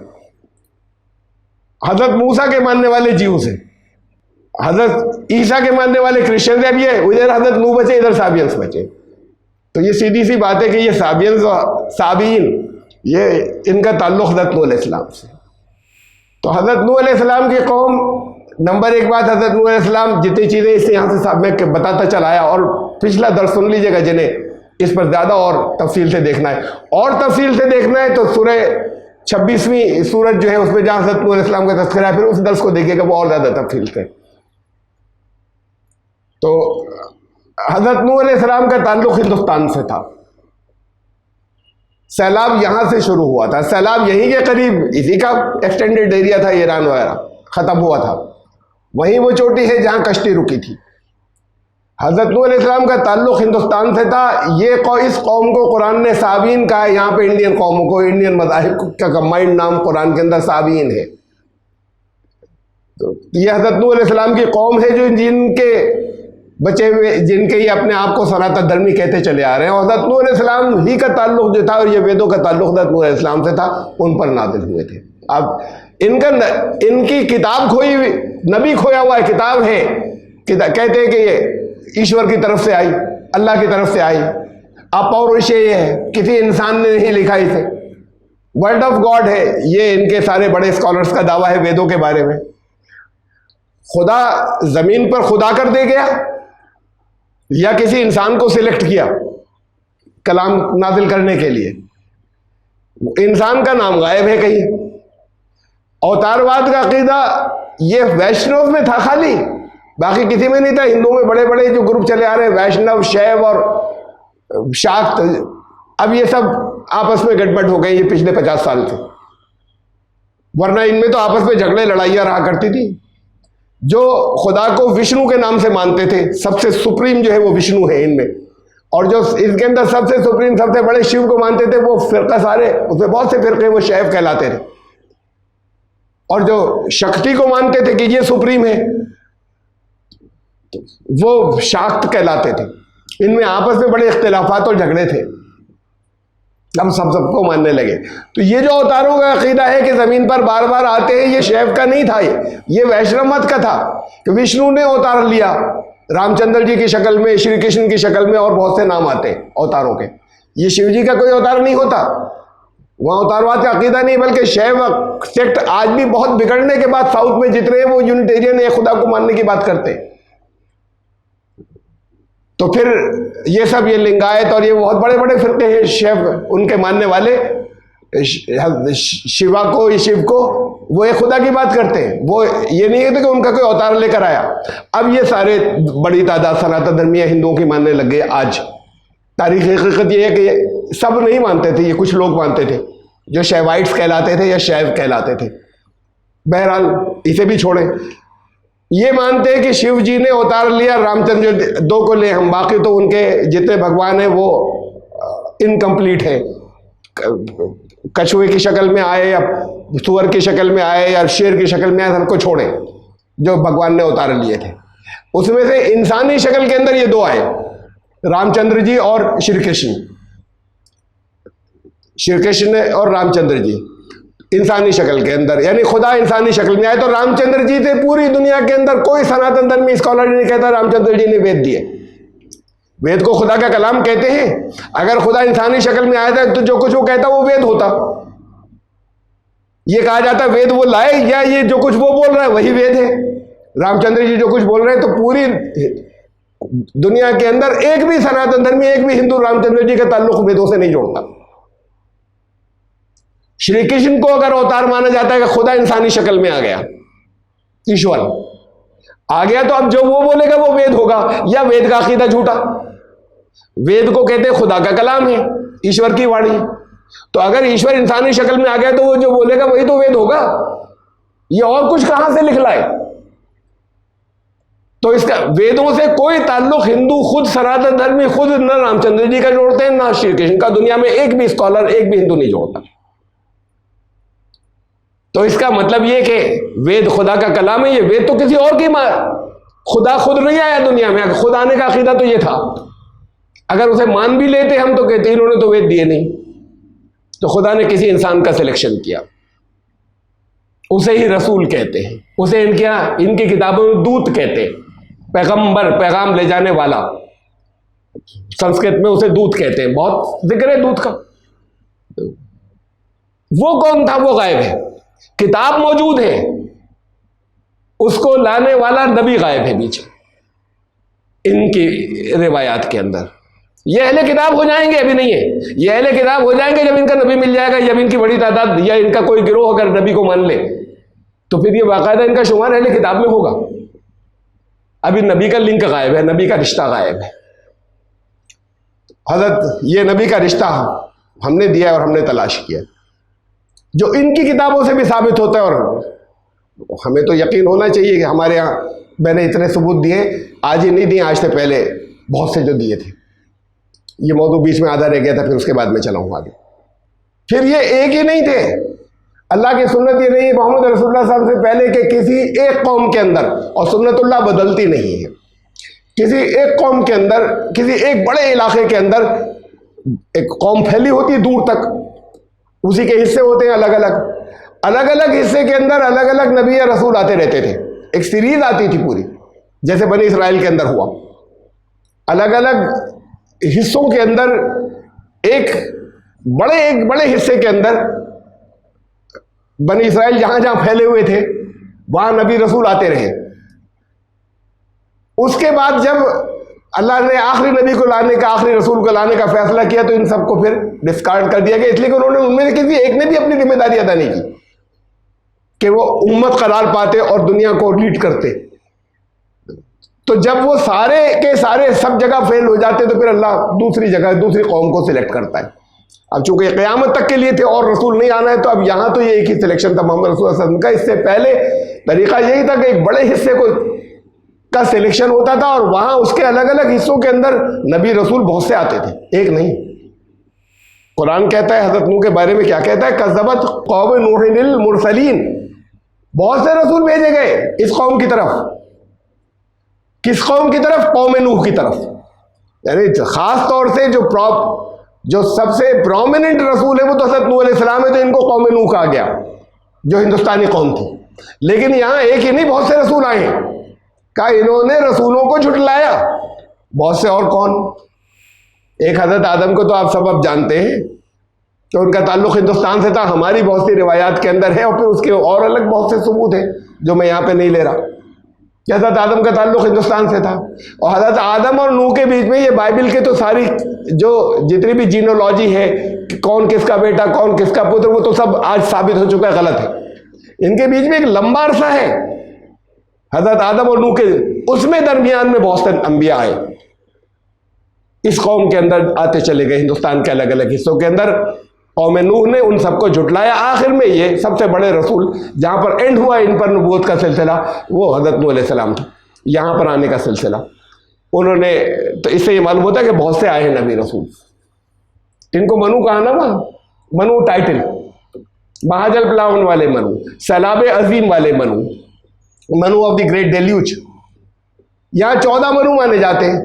हजरत मूसा के मानने वाले ज्यूज हैं, हजरत ईसा के मानने वाले क्रिश्चियन है। अब ये इधर हजरत नूह बचे, इधर साबियंस बचे। तो ये सीधी सी बात है कि ये साबियंस और साबीन, ये इनका ताल्लुक हजरत नूह अलैहिस्सलाम से। तो हजरत नूह अलैहिस्सलाम की कौम, नंबर एक बात, हजरत नूह अलैहिस्सलाम जितनी चीज़ें इससे यहाँ से साहब में बताता चला आया, और पिछला दर्स सुन लीजिएगा जिन्हें इस पर ज़्यादा और तफसील से देखना है। और तफसील से देखना है तो सूरह 26वीं सूरत जो है उसमें जहाँ हजरत नूह अलैहिस्सलाम का तज़किरा है, फिर उस दर्स को देखिएगा, वो और ज़्यादा तफसील से। तो हजरत नूह अलैहिस्सलाम का ताल्लुक हिंदुस्तान से था, सैलाब यहाँ से शुरू हुआ था, सैलाब यहीं के करीब, इसी का एक्सटेंडेड एरिया था, ईरान वगैरह ख़त्म हुआ था। वहीं वो चोटी है जहाँ कश्ती रुकी थी। हज़रत नूह अलैहिस्सलाम का ताल्लुक हिंदुस्तान से था। इस कौम को कुरान ने साबीन कहा है। यहाँ पे इंडियन कौमों को, इंडियन मज़ाहिब का कंबाइंड नाम कुरान के अंदर साबीन है। तो ये हज़रत नूह अलैहिस्सलाम की कौम है जो जिनके बचे हुए, जिनके ये अपने आप को सनातन धर्मी कहते चले आ रहे हैं। और हज़रत नूह अलैहिस्सलाम ही का ताल्लुक जो था, और ये वेदों का ताल्लुक हज़रत नूह अलैहिस्सलाम से था, उन पर नाज़िल हुए थे। अब इनकी किताब खोई हुई, नबी खोया हुआ है, किताब है, कहते हैं कि ये ईश्वर की तरफ से आई, अल्लाह की तरफ से आई। अपौरुषेय ये है, किसी इंसान ने नहीं लिखा इसे, वर्ड ऑफ गॉड है। ये इनके सारे बड़े स्कॉलर्स का दावा है वेदों के बारे में। खुदा जमीन पर खुदा कर दे गया या किसी इंसान को सिलेक्ट किया कलाम नाजिल करने के लिए? इंसान का नाम गायब है कहीं। अवतारवाद का अकीदा ये वैष्णव में था खाली, बाकी किसी में नहीं था। हिंदुओं में बड़े बड़े जो ग्रुप चले आ रहे हैं, वैष्णव, शैव और शाक्त, अब ये सब आपस में गड़बड़ हो गई ये पिछले 50 साल से। वरना इनमें तो आपस में झगड़े लड़ाइयां रहा करती थी। जो खुदा को विष्णु के नाम से मानते थे, सबसे सुप्रीम जो है वो विष्णु है इनमें, और जो इसके अंदर सबसे सुप्रीम, सबसे बड़े शिव को मानते थे, वो फिरका सारे, उसमें बहुत से फिरके वो शैव कहलाते थे। और जो शक्ति को मानते थे कि ये सुप्रीम है, वो शाक्त कहलाते थे। इनमें आपस में बड़े इख्तिलाफात और झगड़े थे। हम सबको मानने लगे। तो ये जो अवतारों का अकीदा है कि जमीन पर बार बार आते हैं, ये शैव का नहीं था, ये वैष्णव मत का था कि विष्णु ने अवतार लिया रामचंद्र जी की शक्ल में, श्री कृष्ण की शक्ल में, और बहुत से नाम आते हैं अवतारों के। ये शिव जी का कोई अवतार नहीं होता, वहां अवतारवाद का अकीदा नहीं। बल्कि शैव सेक्ट आज भी बहुत बिगड़ने के बाद साउथ में जितने हैं वो यूनिटेरियन या खुदा को मानने की बात करते हैं। तो फिर ये सब, ये लिंगायत और ये बहुत बड़े बड़े फिरके हैं शैव, उनके मानने वाले शिवा को, शिव को, वो एक खुदा की बात करते हैं। वो ये नहीं कहते कि उनका कोई अवतार लेकर आया। अब ये सारे बड़ी तादाद सनातन धर्मीय हिंदुओं की मानने लग गए। आज तारीख हकीकत ये है कि सब नहीं मानते थे, ये कुछ लोग मानते थे जो शैवाइट्स कहलाते थे या शैव कहलाते थे। बहरहाल इसे भी छोड़ें। ये मानते हैं कि शिव जी ने अवतार लिया, रामचंद्र दो को ले हम, बाकी तो उनके जितने भगवान हैं वो इनकम्प्लीट है। कछुए की शक्ल में आए या सुअर की शक्ल में आए या शेर की शक्ल में आए, सबको छोड़े जो भगवान ने अवतार लिए थे। उसमें से इंसानी शक्ल के अंदर ये दो आए, रामचंद्र जी और श्री कृष्ण। श्री कृष्ण और रामचंद्र जी इंसानी शक्ल के अंदर, यानी खुदा इंसानी शक्ल में आए। तो रामचंद्र जी से पूरी दुनिया के अंदर कोई सनातन धर्मी स्कॉलर नहीं कहता रामचंद्र जी ने वेद दिए। वेद को खुदा का कलाम कहते हैं। अगर खुदा इंसानी शक्ल में आया था तो जो कुछ वो कहता वो वेद होता। ये कहा जाता वेद वो लाए, या ये जो कुछ वो बोल रहा है वही वेद है। रामचंद्र जी जो कुछ बोल रहे हैं, तो पूरी दुनिया के अंदर एक भी सनातन धर्मी, एक भी हिंदू रामचंद्र जी का ताल्लुक वेदों से नहीं जोड़ता। श्री कृष्ण को अगर अवतार माना जाता है कि खुदा इंसानी शक्ल में आ गया, ईश्वर आ गया, तो अब जो वो बोलेगा वो वेद होगा, या वेद का अकीदा झूठा। वेद को कहते हैं खुदा का कलाम है, ईश्वर की वाणी। तो अगर ईश्वर इंसानी शक्ल में आ गया तो वो जो बोलेगा वही तो वेद होगा। ये और कुछ कहां से लिख लाए? तो इसका वेदों से कोई ताल्लुक हिंदू खुद, सनातन धर्मी खुद न रामचंद्र जी का जोड़ते हैं, ना श्री कृष्ण का। दुनिया में एक भी स्कॉलर, एक भी हिंदू नहीं जोड़ता। तो इसका मतलब ये कि वेद खुदा का कलाम है। ये वेद तो किसी और की खुदा खुद नहीं आया दुनिया में। खुद आने का अकीदा तो ये था। अगर उसे मान भी लेते हम तो कहते इन्होंने तो वेद दिए नहीं। तो खुदा ने किसी इंसान का सिलेक्शन किया, उसे ही रसूल कहते हैं। उसे इनकी किताबों में दूत कहते हैं, पैगंबर, पैगाम ले जाने वाला। संस्कृत में उसे दूत कहते हैं, बहुत जिक्र है दूत का। वो कौन था? वो गायब है। किताब मौजूद है, उसको लाने वाला नबी गायब है बीच इनकी रिवायात के अंदर। ये अहले किताब हो जाएंगे, अभी नहीं है। ये अहले किताब हो जाएंगे जब इनका नबी मिल जाएगा, जब इनकी बड़ी तादाद या इनका कोई गिरोह अगर नबी को मान ले तो फिर ये बाकायदा इनका शुमार अहले किताब में होगा। अभी नबी का लिंक गायब है, नबी का रिश्ता गायब है। हजरत ये नबी का रिश्ता हमने दिया और हमने तलाश किया, जो इनकी किताबों से भी साबित होता है। और हमें तो यकीन होना चाहिए कि हमारे यहाँ मैंने इतने सबूत दिए, आज ही नहीं दिए, आज से पहले बहुत से जो दिए थे। ये मौजू बीच में आधा रह गया था, फिर उसके बाद में चलाऊँ आगे। फिर ये एक ही नहीं थे, अल्लाह की सुन्नत ये नहीं है मोहम्मद रसूलुल्लाह साहब से पहले के किसी एक कौम के अंदर, और सुन्नतुल्लाह बदलती नहीं है, किसी एक कौम के अंदर, किसी एक बड़े इलाके के अंदर एक कौम फैली होती है दूर तक, उसी के हिस्से होते हैं अलग अलग, अलग अलग हिस्से के अंदर अलग अलग नबी या रसूल आते रहते थे। एक सीरीज आती थी पूरी, जैसे बनी इसराइल के अंदर हुआ। अलग अलग हिस्सों के अंदर एक बड़े हिस्से के अंदर बनी इसराइल जहां जहां फैले हुए थे वहां नबी रसूल आते रहे। उसके बाद जब अल्लाह ने आखिरी नबी को लाने का, आखिरी रसूल को लाने का फैसला किया, तो इन सबको फिर डिस्कार्ड कर दिया गया, इसलिए कि उन्होंने उनमें से किसी एक ने भी अपनी जिम्मेदारी अदा नहीं की कि वो उम्मत करार पाते और दुनिया को लीड करते। तो जब वो सारे के सारे सब जगह फेल हो जाते तो फिर अल्लाह दूसरी जगह दूसरी कौम को सिलेक्ट करता है। अब चूंकि क़यामत तक के लिए थे और रसूल नहीं आना है, तो अब यहां तो ये एक ही सिलेक्शन था मोहम्मद रसूल सल्लल्लाहु अलैहि वसल्लम का। इससे पहले तरीका यही था कि एक बड़े हिस्से का सिलेक्शन होता था और वहां उसके अलग अलग हिस्सों के अंदर नबी रसूल बहुत से आते थे, एक नहीं। कुरान कहता है हजरत नूह के बारे में, क्या कहता है, कज़्ज़बत कौम नूहिल मुरसलीन, बहुत से रसूल भेजे गए इस कौम की तरफ। किस कौम की तरफ? कौम नूह की तरफ। यानी खास तौर से जो सबसे प्रोमिनेंट रसूल है वो तो हजरत नूह अलैहिस्सलाम है, तो इनको कौम नूह कहा गया जो हिंदुस्तानी कौम थी। लेकिन यहां एक ही नहीं, बहुत से रसूल आए हैं, कहा इन्होंने रसूलों को झुटलाया। बहुत से और कौन? एक हजरत आदम को तो आप सब अब जानते हैं कि उनका ताल्लुक हिंदुस्तान से था, हमारी बहुत सी रिवायात के अंदर है, और फिर उसके और अलग बहुत से सबूत हैं जो मैं यहाँ पे नहीं ले रहा कि हजरत आदम का ताल्लुक हिंदुस्तान से था। और हजरत आदम और नूह के बीच में ये बाइबल के तो सारी जो जितनी भी जीनोलॉजी है कि कौन किसका बेटा कौन किसका पुत्र, वो तो सब आज साबित हो चुका है गलत है। इनके बीच में एक लंबा अरसा है हजरत आदम और नूह के, उसमें दरमियान में बहुत से अंबिया आए, इस कौम के अंदर आते चले गए, हिंदुस्तान के अलग अलग हिस्सों के अंदर। कौम नूह ने उन सबको झुटलाया। आखिर में ये सबसे बड़े रसूल जहां पर एंड हुआ इन पर नबूवत का सिलसिला, वो हजरत नूह अलैहिस्सलाम था, यहां पर आने का सिलसिला। उन्होंने तो इससे ये मालूम होता है कि बहुत से आए हैं नबी रसूल। इनको मनु कहा ना, वहां मनु टाइटल, महाजल प्लावन वाले मनु, सैलाब अजीम वाले Manu, Manu of the great deluge. यहां 14 मनु माने जाते हैं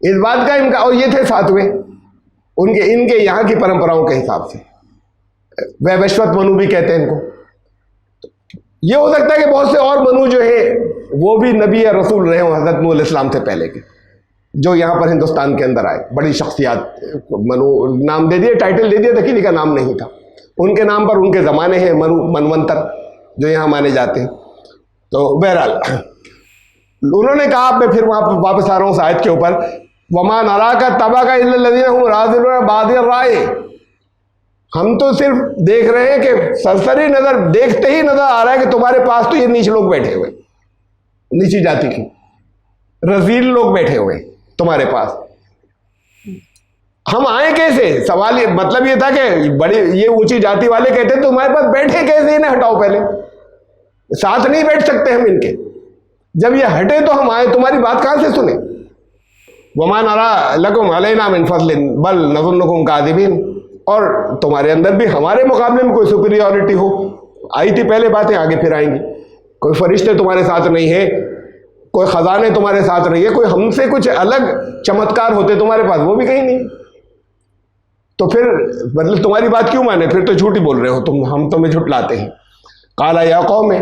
इस बात का इनका, और ये थे 7वें इनके यहाँ की परंपराओं के हिसाब से। वैवस्वत मनु भी कहते हैं इनको। ये हो सकता है कि बहुत से और मनु जो है वो भी नबी या रसूल रहे हों हजरत नूह अलैहिस्सलाम से पहले के, जो यहाँ पर हिंदुस्तान के अंदर आए, बड़ी शख्सियात। मनु नाम दे दिए, टाइटल दे दिया, था किसी का नाम नहीं था। उनके नाम पर उनके ज़माने हैं मनवंतर जो यहाँ माने जाते हैं। तो बहरहाल उन्होंने कहा, मैं फिर वहाँ वापस आ रहा हूँ आयत के ऊपर, वमा नरा का तबा का राय, हम तो सिर्फ देख रहे हैं कि सरसरी नजर, देखते ही नजर आ रहा है कि तुम्हारे पास तो ये नीच लोग बैठे हुए, नीची जाति के रजील लोग बैठे हुए तुम्हारे पास। हम आए कैसे? सवाल ये, मतलब ये था कि बड़ी ये ऊंची जाति वाले कहते तुम्हारे पास बैठे कैसे, इन्हें हटाओ, पहले साथ नहीं बैठ सकते हम इनके, जब ये हटे तो हम आए, तुम्हारी बात कहां से सुने। वमा नरा लकुम अलैना मिन फज़लिन बल नज़ुन्नुकुम काज़िबीन, और तुम्हारे अंदर भी हमारे मुकाबले में कोई सुपीरियॉरिटी हो। आई थी पहले बातें, आगे फिर आएंगी। कोई फरिश्ते तुम्हारे साथ नहीं है, कोई खजाने तुम्हारे साथ नहीं है, कोई हमसे कुछ अलग चमत्कार होते तुम्हारे पास, वो भी कहीं नहीं। तो फिर मतलब तुम्हारी बात क्यों माने, फिर तो झूठी बोल रहे हो तुम, हम तुम्हें झुटलाते हैं। काला या कौम है,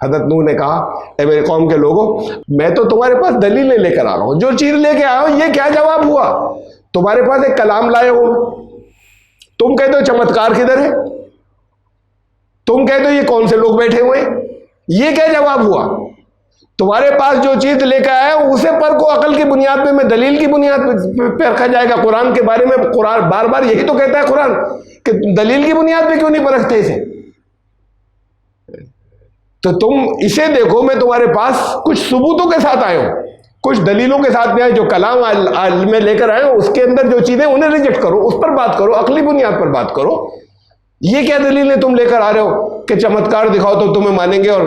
हजरत नूह ने कहा, ए मेरे कौम के लोगों, मैं तो तुम्हारे पास दलीलें लेकर आ रहा हूं, जो चीज लेके आया हूं, ये क्या जवाब हुआ? तुम्हारे पास एक कलाम लाए हो, तुम कहते हो चमत्कार किधर है, तुम कहते हो ये कौन से लोग बैठे हुए, ये क्या जवाब हुआ? तुम्हारे पास जो चीज लेकर आया उसे पर को अकल की बुनियाद पे, मैं दलील की बुनियाद पे रखा जाएगा। कुरान के बारे में कुरान बार बार यही तो कहता है कुरान कि दलील की बुनियाद पे क्यों नहीं परखते इसे। तो तुम इसे देखो, मैं तुम्हारे पास कुछ सबूतों के साथ आया हूं, कुछ दलीलों के साथ में आए, जो कलाम में लेकर आए हो उसके अंदर जो चीजें उन्हें रिजेक्ट करो, उस पर बात करो, अकली बुनियाद पर बात करो। ये क्या दलीलें तुम लेकर आ रहे हो कि चमत्कार दिखाओ तो तुम्हें मानेंगे और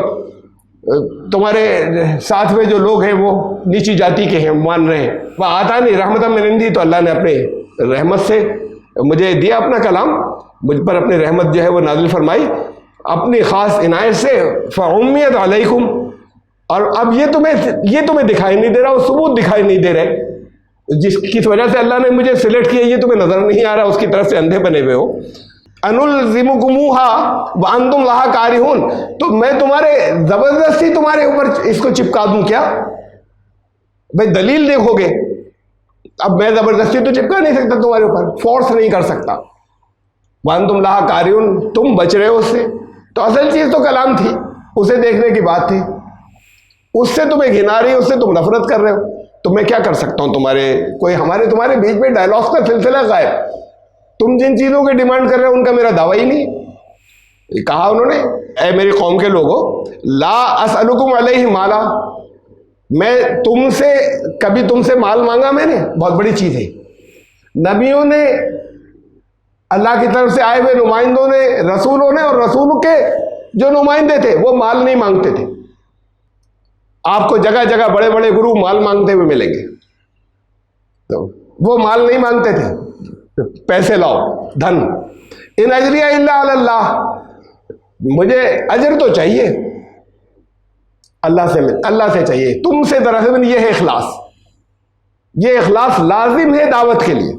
तुम्हारे साथ में जो लोग हैं वो नीची जाति के हैं, मान रहे हैं। वह आता नहीं रहमत में निंदी, तो अल्लाह ने अपने रहमत से मुझे दिया अपना कलाम, मुझ पर अपनी रहमत जो है वो नाजिल फरमाई अपनी ख़ास इनायत से। फ़उम्मियत अलैकुम, और अब ये तुम्हें दिखाई नहीं दे रहा, वो सबूत दिखाई नहीं दे रहे किस वजह से अल्लाह ने मुझे सिलेक्ट किया, ये तुम्हें नजर नहीं आ रहा, उसकी तरफ से अंधे बने हुए हो। अनुलज़िमुकुमूहा व अंतुम लहा कारिहून, तो मैं तुम्हारे जबरदस्ती तुम्हारे ऊपर इसको चिपका दूं क्या? भाई दलील देखोगे, अब मैं जबरदस्ती तो चिपका नहीं सकता तुम्हारे ऊपर, फोर्स नहीं कर सकता। व अंतुम लहा कारिहून, तुम बच रहे हो उससे। तो असल चीज तो कलाम थी, उसे देखने की बात थी, उससे तुम्हें घिना रही, उससे तुम नफरत कर रहे हो, तो मैं क्या कर सकता हूं? तुम्हारे बीच में डायलॉग्स का सिलसिला गायब। तुम जिन चीजों की डिमांड कर रहे हो उनका मेरा दावा ही नहीं। ये कहा उन्होंने, ऐ मेरी कौम के लोगों, ला असअलुकुम अलैहि माला, मैं कभी तुमसे माल मांगा मैंने? बहुत बड़ी चीज है। नबियों ने, अल्लाह की तरफ से आए हुए नुमाइंदों ने, रसूलों ने, और रसूल के जो नुमाइंदे थे वो माल नहीं मांगते थे। आपको जगह जगह बड़े बड़े गुरु माल मांगते हुए मिलेंगे, तो वो माल नहीं मांगते थे, पैसे लाओ, धन। इन अजरिया इल्ला अल्लाह, मुझे अजर तो चाहिए अल्लाह से चाहिए, तुमसे दरअसल ये है इखलास। ये इखलास लाजिम है दावत के लिए,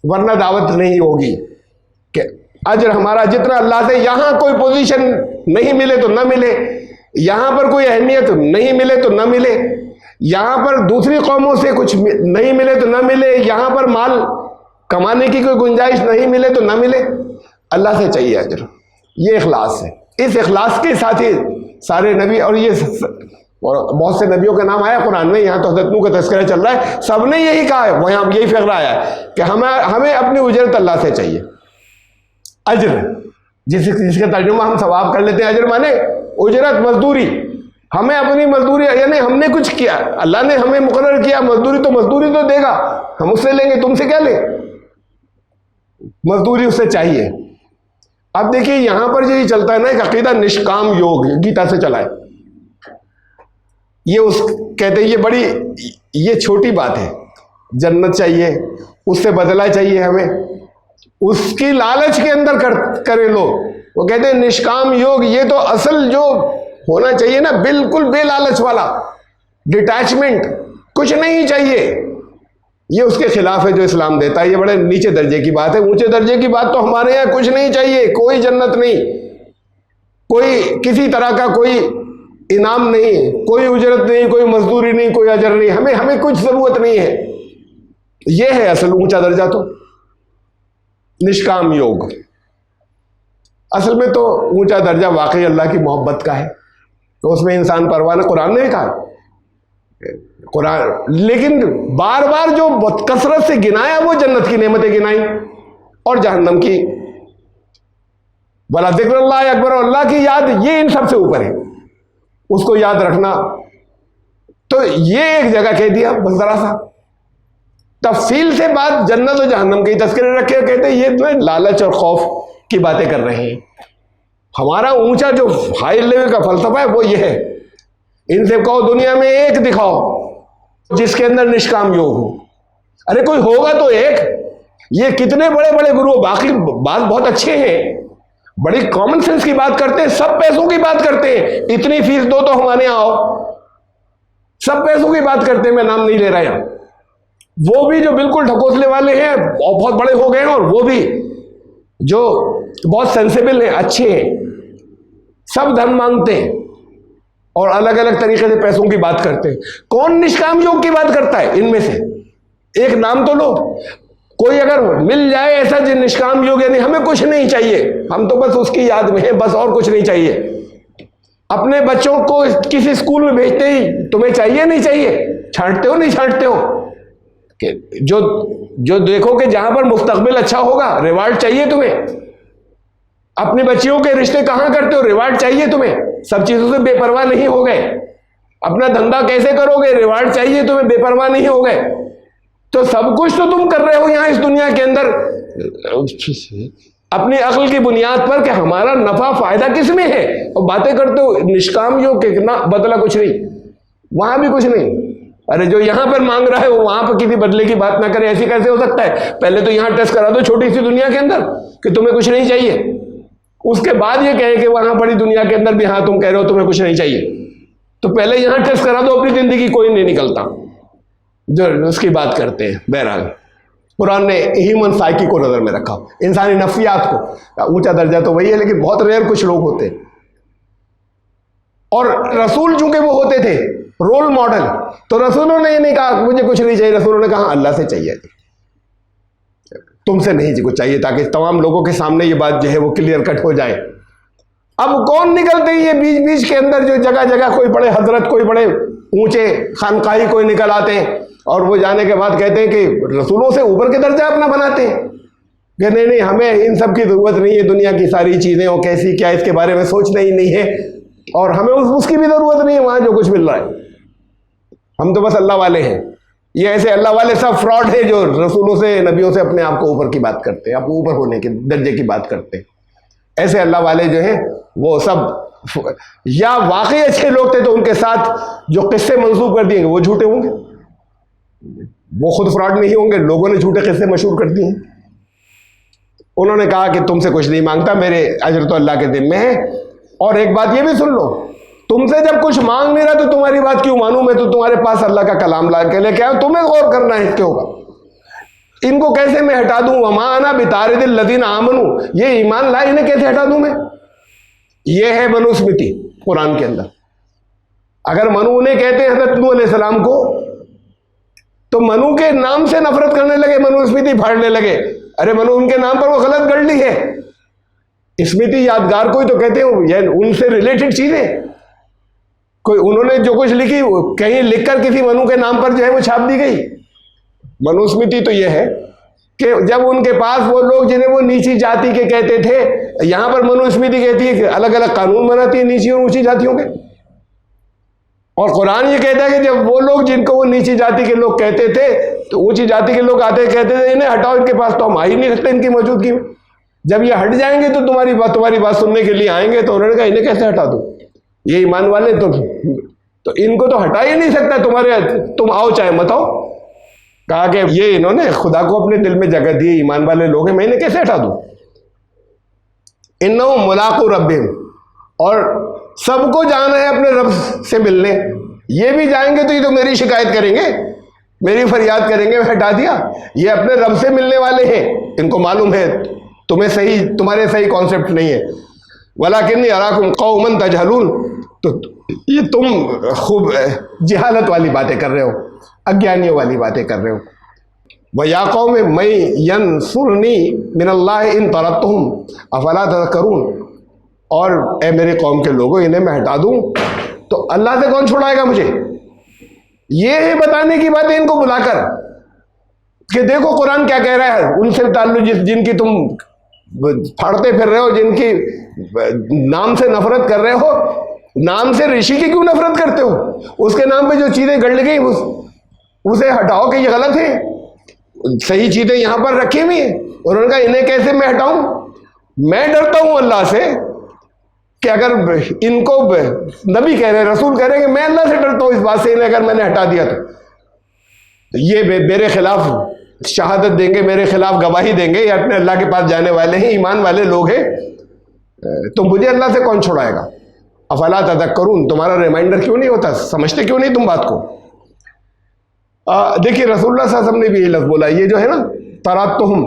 वरना दावत नहीं होगी। कि अजर हमारा जितना अल्लाह से, यहां कोई पोजीशन नहीं मिले तो ना मिले, यहां पर कोई अहमियत नहीं मिले तो ना मिले, यहां पर दूसरी कौमों से कुछ नहीं मिले तो ना मिले, यहां पर माल कमाने की कोई गुंजाइश नहीं मिले तो ना मिले, अल्लाह से चाहिए अजर। ये इखलास है। इस इखलास के साथ ही सारे नबी, और बहुत से नबियों का नाम आया कुरान में, यहाँ तो हज़रत नूह का तज़किरा चल रहा है, सबने यही कहा है, वहाँ यही फ़िक्र आया है कि हमें अपनी उजरत अल्लाह से चाहिए। अजर, जिसका तर्जुमा हम सवाब कर लेते हैं, अजर माने उजरत, मजदूरी। हमें अपनी मजदूरी, यानी हमने कुछ किया, अल्लाह ने हमें मुकर्रर किया, मजदूरी तो देगा, हम उससे लेंगे, तुमसे क्या ले, मजदूरी उससे चाहिए। अब देखिए यहां पर जो ये चलता है ना, एक अकीदा निष्काम योग, गीता से चला है, कहते हैं ये छोटी बात है, जन्नत चाहिए, उससे बदला चाहिए हमें, उसकी लालच के अंदर करें लोग। वो कहते हैं निष्काम योग, ये तो असल जो होना चाहिए ना, बिल्कुल बेलालच वाला, डिटैचमेंट, कुछ नहीं चाहिए, ये उसके खिलाफ है जो इस्लाम देता है। ये बड़े नीचे दर्जे की बात है। ऊंचे दर्जे की बात तो हमारे यहाँ कुछ नहीं चाहिए, कोई जन्नत नहीं, कोई किसी तरह का कोई इनाम नहीं, कोई उजरत नहीं, कोई मजदूरी नहीं, कोई अजर नहीं, हमें कुछ जरूरत नहीं है। ये है असल ऊंचा दर्जा, तो निष्काम योग। असल में तो ऊंचा दर्जा वाकई अल्लाह की मोहब्बत का है, तो उसमें इंसान परवाह, कुरान ने कहा, कुरान, लेकिन बार बार जो कसरत से गिनाया वो जन्नत की नेमतें गिनाई और जहन्नम की। वला ज़िक्रुल्लाह अकबर, अल्लाह की याद, ये इन सबसे ऊपर है, उसको याद रखना। तो ये एक जगह कह दिया बस, जरा सा तफसील से बात जन्नत और जहन्नम के तस्करे रखे, कहते हैं ये तो लालच और खौफ की बातें कर रहे हैं। हमारा ऊंचा जो हाई लेवल का फलसफा है वो ये है, इनसे कहो दुनिया में एक दिखाओ जिसके अंदर निष्काम योग हो। अरे कोई होगा तो एक। ये कितने बड़े बड़े गुरु, बाकी बात बहुत अच्छे हैं, बड़ी कॉमन सेंस की बात करते हैं, सब पैसों की बात करते हैं, इतनी फीस दो तो हमारे यहाँ आओ, सब पैसों की बात करते हैं, मैं नाम नहीं ले रहा यहाँ। वो भी जो बिल्कुल ढकोसले वाले हैं और बहुत बड़े हो गए हैं, और वो भी जो बहुत सेंसिबल हैं, अच्छे हैं, सब धन मांगते हैं और अलग अलग तरीके से पैसों की बात करते हैं। कौन निष्काम योग की बात करता है इनमें से? एक नाम तो लो, कोई अगर मिल जाए ऐसा जो निष्काम योग, यानी हमें कुछ नहीं चाहिए, हम तो बस उसकी याद में है, बस और कुछ नहीं चाहिए। अपने बच्चों को किसी स्कूल में भेजते ही तुम्हें चाहिए नहीं चाहिए, छांटते हो नहीं छांटते हो, कि जो देखोगे जहां पर मुस्तकबिल अच्छा होगा, रिवार्ड चाहिए तुम्हें। अपनी बच्चियों के रिश्ते कहां करते हो, रिवार्ड चाहिए तुम्हें, सब चीजों से बेपरवाह नहीं हो गए। अपना धंधा कैसे करोगे, रिवार्ड चाहिए तुम्हें, बेपरवाह नहीं हो गए। तो सब कुछ तो तुम कर रहे हो यहां इस दुनिया के अंदर, अपनी अक्ल की बुनियाद पर कि हमारा नफा फायदा किस में है, और बातें करते हो निष्काम योग के ना बदला कुछ नहीं, वहां भी कुछ नहीं। अरे जो यहां पर मांग रहा है वो वहां पर किसी बदले की बात ना करे, ऐसी कैसे हो सकता है? पहले तो यहां टेस्ट करा दो छोटी सी दुनिया के अंदर कि तुम्हें कुछ नहीं चाहिए, उसके बाद ये कहे कि वहां बड़ी दुनिया के अंदर भी हाँ तुम कह रहे हो तुम्हें कुछ नहीं चाहिए। तो पहले यहां टेस्ट करा दो अपनी जिंदगी, कोई नहीं निकलता जो उसकी बात करते हैं। बहरहाल कुरान ने ह्यूमन साइकी को नजर में रखा, इंसानी नफ्सियात को। ऊंचा दर्जा तो वही है, लेकिन बहुत रेयर कुछ लोग होते हैं। और रसूल चूंकि वो होते थे रोल मॉडल, तो रसूलों ने ये नहीं कहा मुझे कुछ नहीं चाहिए, रसूलों ने कहा अल्लाह से चाहिए, तुमसे नहीं जी कुछ चाहिए, ताकि तमाम लोगों के सामने ये बात जो है वो क्लियर कट हो जाए। अब कौन निकलते हैं ये बीच बीच के अंदर, जो जगह जगह कोई बड़े हजरत, कोई बड़े ऊंचे खानकाही कोई निकल आते हैं और वो जाने के बाद कहते हैं कि रसूलों से ऊपर के दर्जा अपना बनाते हैं कि नहीं नहीं हमें इन सब की जरूरत नहीं है, दुनिया की सारी चीजें और कैसी क्या इसके बारे में सोचना ही नहीं है, और हमें उसकी भी जरूरत नहीं है, वहां जो कुछ मिल रहा है हम तो बस अल्लाह वाले हैं। ये ऐसे अल्लाह वाले सब फ्रॉड है जो रसूलों से नबियों से अपने आप को ऊपर की बात करते हैं, आपको ऊपर होने के दर्जे की बात करते हैं। ऐसे अल्लाह वाले जो हैं वो सब या वाकई अच्छे लोग थे तो उनके साथ जो किस्से मंसूब कर दिए वो झूठे होंगे, वो खुद फ्रॉड नहीं होंगे, लोगों ने झूठे किस्से मशहूर कर दिए। उन्होंने कहा कि तुमसे कुछ नहीं मांगता, मेरे अजर तो अल्लाह के जिम्मे है। और एक बात ये भी सुन लो, तुमसे जब कुछ मांग नहीं रहा तो तुम्हारी बात क्यों मानूं, मैं तो तुम्हारे पास अल्लाह का कलाम ला के लेके आया, तुम्हें गौर करना है इसके ऊपर, इनको कैसे मैं हटा दूं। वमा अना बितारिदिल लदीना आमनू, ये ईमान लाए इन्हें कैसे हटा दूं मैं। ये है मनुस्मृति कुरान के अंदर। अगर मनु ने कहते हैं हजरत नूह अलैहिस्सलाम को, तो मनु के नाम से नफरत करने लगे, मनुस्मृति फाड़ने लगे। अरे मनु उनके नाम पर वो गलत गढ़ ली है, स्मृति यादगार को ही तो कहते हो, ये उनसे रिलेटेड चीजें। कोई उन्होंने जो कुछ लिखी कहीं लिखकर किसी मनु के नाम पर जो है वो छाप दी गई। मनुस्मृति तो यह है कि जब उनके पास वो लोग जिन्हें वो नीची जाति के कहते थे, यहां पर मनुस्मृति कहती है कि अलग अलग कानून बनाती है नीची और ऊंची जातियों के। और कुरान ये कहता है कि जब वो लोग जिनको वो नीची जाति के लोग कहते थे, तो ऊंची जाति के लोग आते कहते थे इन्हें हटाओ, इनके पास तो हम आ ही नहीं सकते इनकी मौजूदगी में, जब ये हट जाएंगे तो तुम्हारी बात सुनने के लिए आएंगे। तो उन्होंने कहा इन्हें कैसे हटा दूं, ये ईमान वाले तो इनको तो हटा ही नहीं सकता, तुम आओ चाहे मत आओ। कहा कि ये इन्होंने खुदा को अपने दिल में जगह दी, ईमान वाले लोग हैं, मैं इन्हें कैसे हटा दूं। इन्नो मुलाक़ू रब्बिहिम, और सबको जाना है अपने रब से मिलने, ये भी जाएंगे तो ये तो मेरी शिकायत करेंगे, मेरी फरियाद करेंगे, मैं हटा दिया। ये अपने रब से मिलने वाले हैं, इनको मालूम है तुम्हारे सही कॉन्सेप्ट नहीं है। वलाकिन्नी अराकुम कौमन तजहलून, तो ये तुम खूब जिहालत वाली बातें कर रहे हो, अज्ञानियों वाली बातें कर रहे हो। व या कौम मैं यंसुरनी मिनल्लाह इन तरक्तुहुम अफला तज़क्करून, और ए मेरे कौम के लोगों इन्हें मैं हटा दूं तो अल्लाह से कौन छुड़ाएगा मुझे। ये है बताने की बात है इनको बुलाकर कि देखो कुरान क्या कह रहा है, उनसे ताल्लुक जिनकी तुम फाड़ते फिर रहे हो, जिनकी नाम से नफरत कर रहे हो। नाम से ऋषि की क्यों नफरत करते हो, उसके नाम पे जो चीजें गढ़ गई उसे हटाओ कि ये गलत है, सही चीजें यहां पर रखी हुई है। उन्होंने कहा इन्हें कैसे मैं हटाऊं, मैं डरता हूं अल्लाह से कि अगर इनको नबी कह रहे, रसूल कह रहे हैं कि मैं अल्लाह से डरता हूं इस बात से, इन्हें अगर मैंने हटा दिया तो ये मेरे खिलाफ शहादत देंगे, मेरे खिलाफ गवाही देंगे, ये अपने अल्लाह के पास जाने वाले हैं, ईमान वाले लोग हैं, तो मुझे अल्लाह से कौन छुड़ाएगा। अफला तज़क्करून, तुम्हारा रिमाइंडर क्यों नहीं होता, समझते क्यों नहीं तुम बात को। देखिए रसूलुल्लाह सल्लल्लाहु अलैहि वसल्लम ने भी ये लफ्ज़ बोला, ये जो है ना तरातुहुम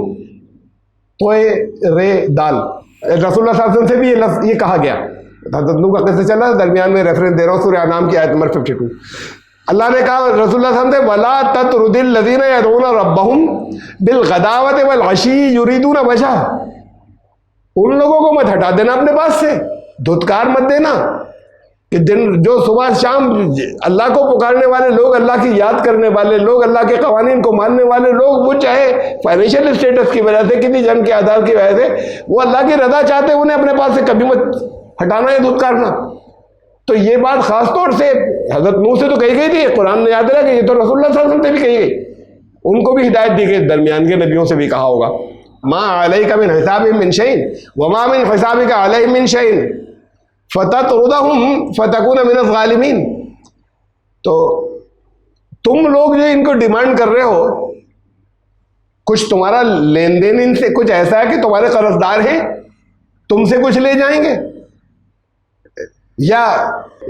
तोए रे दाल, रसूलुल्लाह सल्लल्लाहु अलैहि वसल्लम से भी ये लफ्ज़ ये कहा गया। हज़रत नूह का किस्सा चला, दरमियान में रेफरेंस दे रहा हूँ सूरह अनाम की आयत नंबर 52। अल्लाह ने कहा रसूलुल्लाह सल्लल्लाहु अलैहि वसल्लम से, वला ततरुदिल लज़ीना यदऊना रब्बहुम बिल गदावति वल अशी युरीदूना वजह, उन लोगों को मत हटा देना अपने पास से, धुतकार मत देना कि दिन जो सुबह शाम अल्लाह को पुकारने वाले लोग, अल्लाह की याद करने वाले लोग, अल्लाह के कवानीन को मानने वाले लोग, वो चाहे फाइनेंशियल स्टेटस की वजह से, किसी जन के आधार की वजह से वो अल्लाह की रजा चाहते, उन्हें अपने पास से कभी मत हटाना है, धुतकारना। तो ये बात खास तौर से हजरत नूह से तो कही गई थी, कुरान ने याद रहा कि ये तो रसूलुल्लाह सल्लल्लाहु अलैहि वसल्लम से भी कही गई, उनको भी हिदायत दी गई, दरमियान के नबियों से भी कहा होगा। मा अलैका मिन हिसाबिहिम मिन शैइन व मा मिन हिसाबिका अलैहिम मिन शैइन फततरुदहुम फतकून मिनज़ ज़ालिमीन। तो तुम लोग जो इनको डिमांड कर रहे हो, कुछ तुम्हारा लेन देन इनसे कुछ ऐसा है कि तुम्हारे कर्जदार हैं, तुमसे कुछ ले जाएंगे, या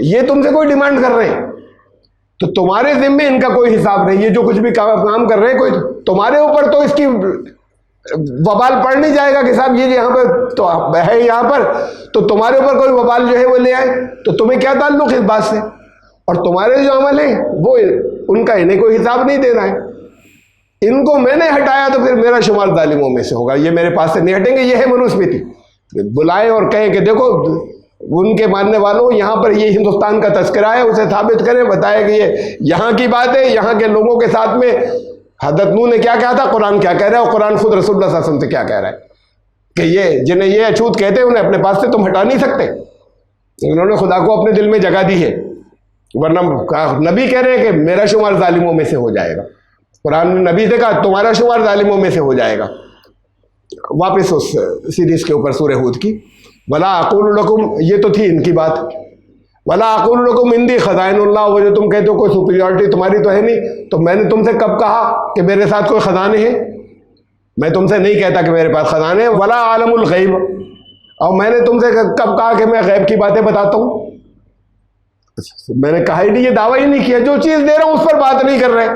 ये तुमसे कोई डिमांड कर रहे हैं, तो तुम्हारे जिम्मे इनका कोई हिसाब नहीं। ये जो कुछ भी काम कर रहे हैं, कोई तुम्हारे ऊपर तो इसकी वबाल पड़ नहीं जाएगा कि साहब ये यहाँ पर तो है, यहाँ पर तो तुम्हारे ऊपर कोई वबाल जो है वो ले आए, तो तुम्हें क्या ताल्लुक इस बात से। और तुम्हारे जो अमल है वो उनका इन्हें कोई हिसाब नहीं देना है। इनको मैंने हटाया तो फिर मेरा शुमार जालिमों में से होगा, ये मेरे पास से नहीं हटेंगे। ये है मनुस्मृति। बुलाएं और कहें कि देखो उनके मानने वालों, यहाँ पर ये हिंदुस्तान का तस्करा है, उसे साबित करें, बताया कि ये यहाँ की बात है, यहाँ के लोगों के साथ में हज़रत नूह ने क्या कहा था, कुरान क्या कह रहा है, और कुरान खुद रसूलुल्लाह सल्लल्लाहु अलैहि वसल्लम से क्या कह रहा है कि ये जिन्हें ये अछूत कहते हैं उन्हें अपने पास से तुम हटा नहीं सकते। उन्होंने खुदा को अपने दिल में जगह दी है, वरना नबी कह रहे हैं कि मेरा शुमार जालिमों में से हो जाएगा। कुरान ने नबी से कहा तुम्हारा शुमार जालिमों में से हो जाएगा। वापस उस सीरीज के ऊपर सूरह हूद की, वला अक़ूलु लकुम, ये तो थी इनकी बात, वला अक़ूलु लकुम इंदी ख़ज़ाइनुल्लाह, वो जो तुम कहते हो कोई सुपीरियरिटी तुम्हारी तो है नहीं, तो मैंने तुमसे कब कहा कि मेरे साथ कोई ख़जाने हैं? मैं तुमसे नहीं कहता कि मेरे पास ख़जाने हैं। वला आलमुल गैब, और मैंने तुमसे कब कहा कि मैं गैब की बातें बताता हूँ? मैंने कहा ही नहीं, ये दावा ही नहीं किया। जो चीज़ दे रहा हूँ उस पर बात नहीं कर रहे,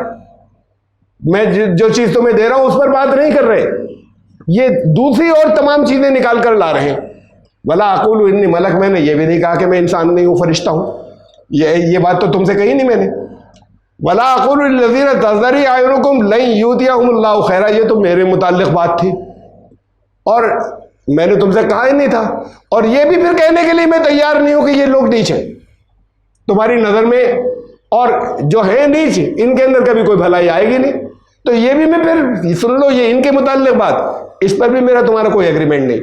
मैं जो चीज़ तुम्हें दे रहा हूँ उस पर बात नहीं कर रहे, ये दूसरी और तमाम चीज़ें निकाल कर ला रहे हैं। वला अक़ूलु इन्नी मलक, मैंने ये भी नहीं कहा कि मैं इंसान नहीं हूँ, फरिश्ता हूँ। ये बात तो तुमसे कही नहीं मैंने। वला अक़ूलु लिल्लज़ीना तज़दरी अयुनुकुम लन युतियहुमुल्लाहु खैरा, ये तो मेरे मुताल्लिक़ बात थी और मैंने तुमसे कहा ही नहीं था। और ये भी फिर कहने के लिए मैं तैयार नहीं हूँ कि ये लोग नीच हैं तुम्हारी नज़र में, और जो है नीच इनके अंदर कभी कोई भलाई आएगी नहीं। तो ये भी मैं फिर सुन लो, ये इनके मुताल्लिक़ बात, इस पर भी मेरा तुम्हारा कोई एग्रीमेंट नहीं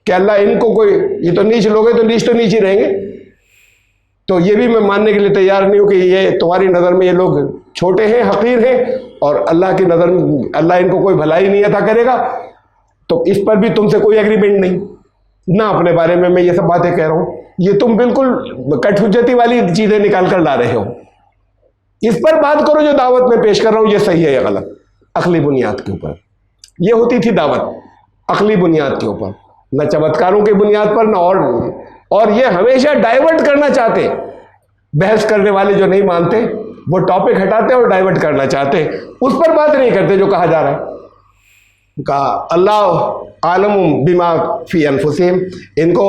कि अल्लाह इनको कोई, ये तो नीच लोग हैं तो नीच ही रहेंगे। तो ये भी मैं मानने के लिए तैयार नहीं हूँ कि ये तुम्हारी नज़र में ये लोग छोटे हैं, हकीर हैं, और अल्लाह की नज़र में अल्लाह इनको कोई भलाई नहीं अता करेगा। तो इस पर भी तुमसे कोई एग्रीमेंट नहीं ना। अपने बारे में मैं ये सब बातें कह रहा हूँ, ये तुम बिल्कुल कटहुज्जती वाली चीज़ें निकाल कर ला रहे हो। इस पर बात करो जो दावत में पेश कर रहा हूँ, ये सही है या गलत, अकली बुनियाद के ऊपर। ये होती थी दावत अकली बुनियाद के ऊपर, न चमत्कारों की बुनियाद पर, न और ये हमेशा डाइवर्ट करना चाहते। बहस करने वाले जो नहीं मानते वो टॉपिक हटाते और डाइवर्ट करना चाहते, उस पर बात नहीं करते जो कहा जा रहा है। कहा अल्लाह आलम बिमा फी अनफुसिहिम, इनको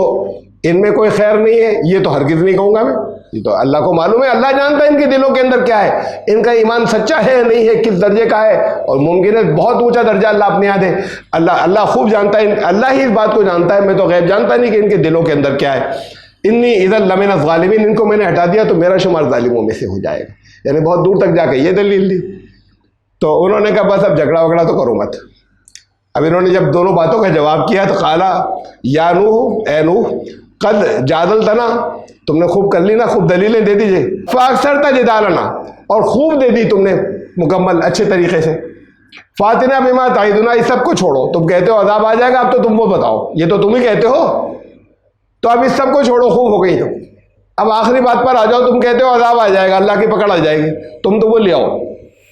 इनमें कोई खैर नहीं है, ये तो हरगिज़ नहीं कहूँगा मैं, ये तो अल्लाह को मालूम है। अल्लाह जानता है इनके दिलों के अंदर क्या है, इनका ईमान सच्चा है नहीं है, किस दर्जे का है, और मुमकिन है बहुत ऊंचा दर्जा अल्लाह अपने याद है। अल्लाह खूब जानता है, अल्लाह ही इस बात को जानता है, मैं तो गैब जानता नहीं कि इनके दिलों के अंदर क्या है। इन्नी इज़न लमिन ज़ालिमीन, इनको मैंने हटा दिया तो मेरा शुमार जालिमों में से हो जाएगा। यानी बहुत दूर तक जाके ये दलील दी। तो उन्होंने कहा बस अब झगड़ा वगड़ा तो करो मत। अब इन्होंने जब दोनों बातों का जवाब किया तो काला या नूह, ए नूह, कद जादल तना, तुमने खूब कर ली ना, खूब दलीलें दे दीजिए। फाक्सर था जिदालना, और खूब दे दी तुमने मुकम्मल अच्छे तरीके से। फातिना बिमा ताइदुना, इस सब को छोड़ो, तुम कहते हो अजाब आ जाएगा, अब तो तुम वो बताओ, ये तो तुम ही कहते हो, तो अब इस सब को छोड़ो, खूब हो गई तुम। अब आखिरी बात पर आ जाओ, तुम कहते हो अजाब आ जाएगा, अल्लाह की पकड़ आ जाएगी, तुम तो वो ले आओ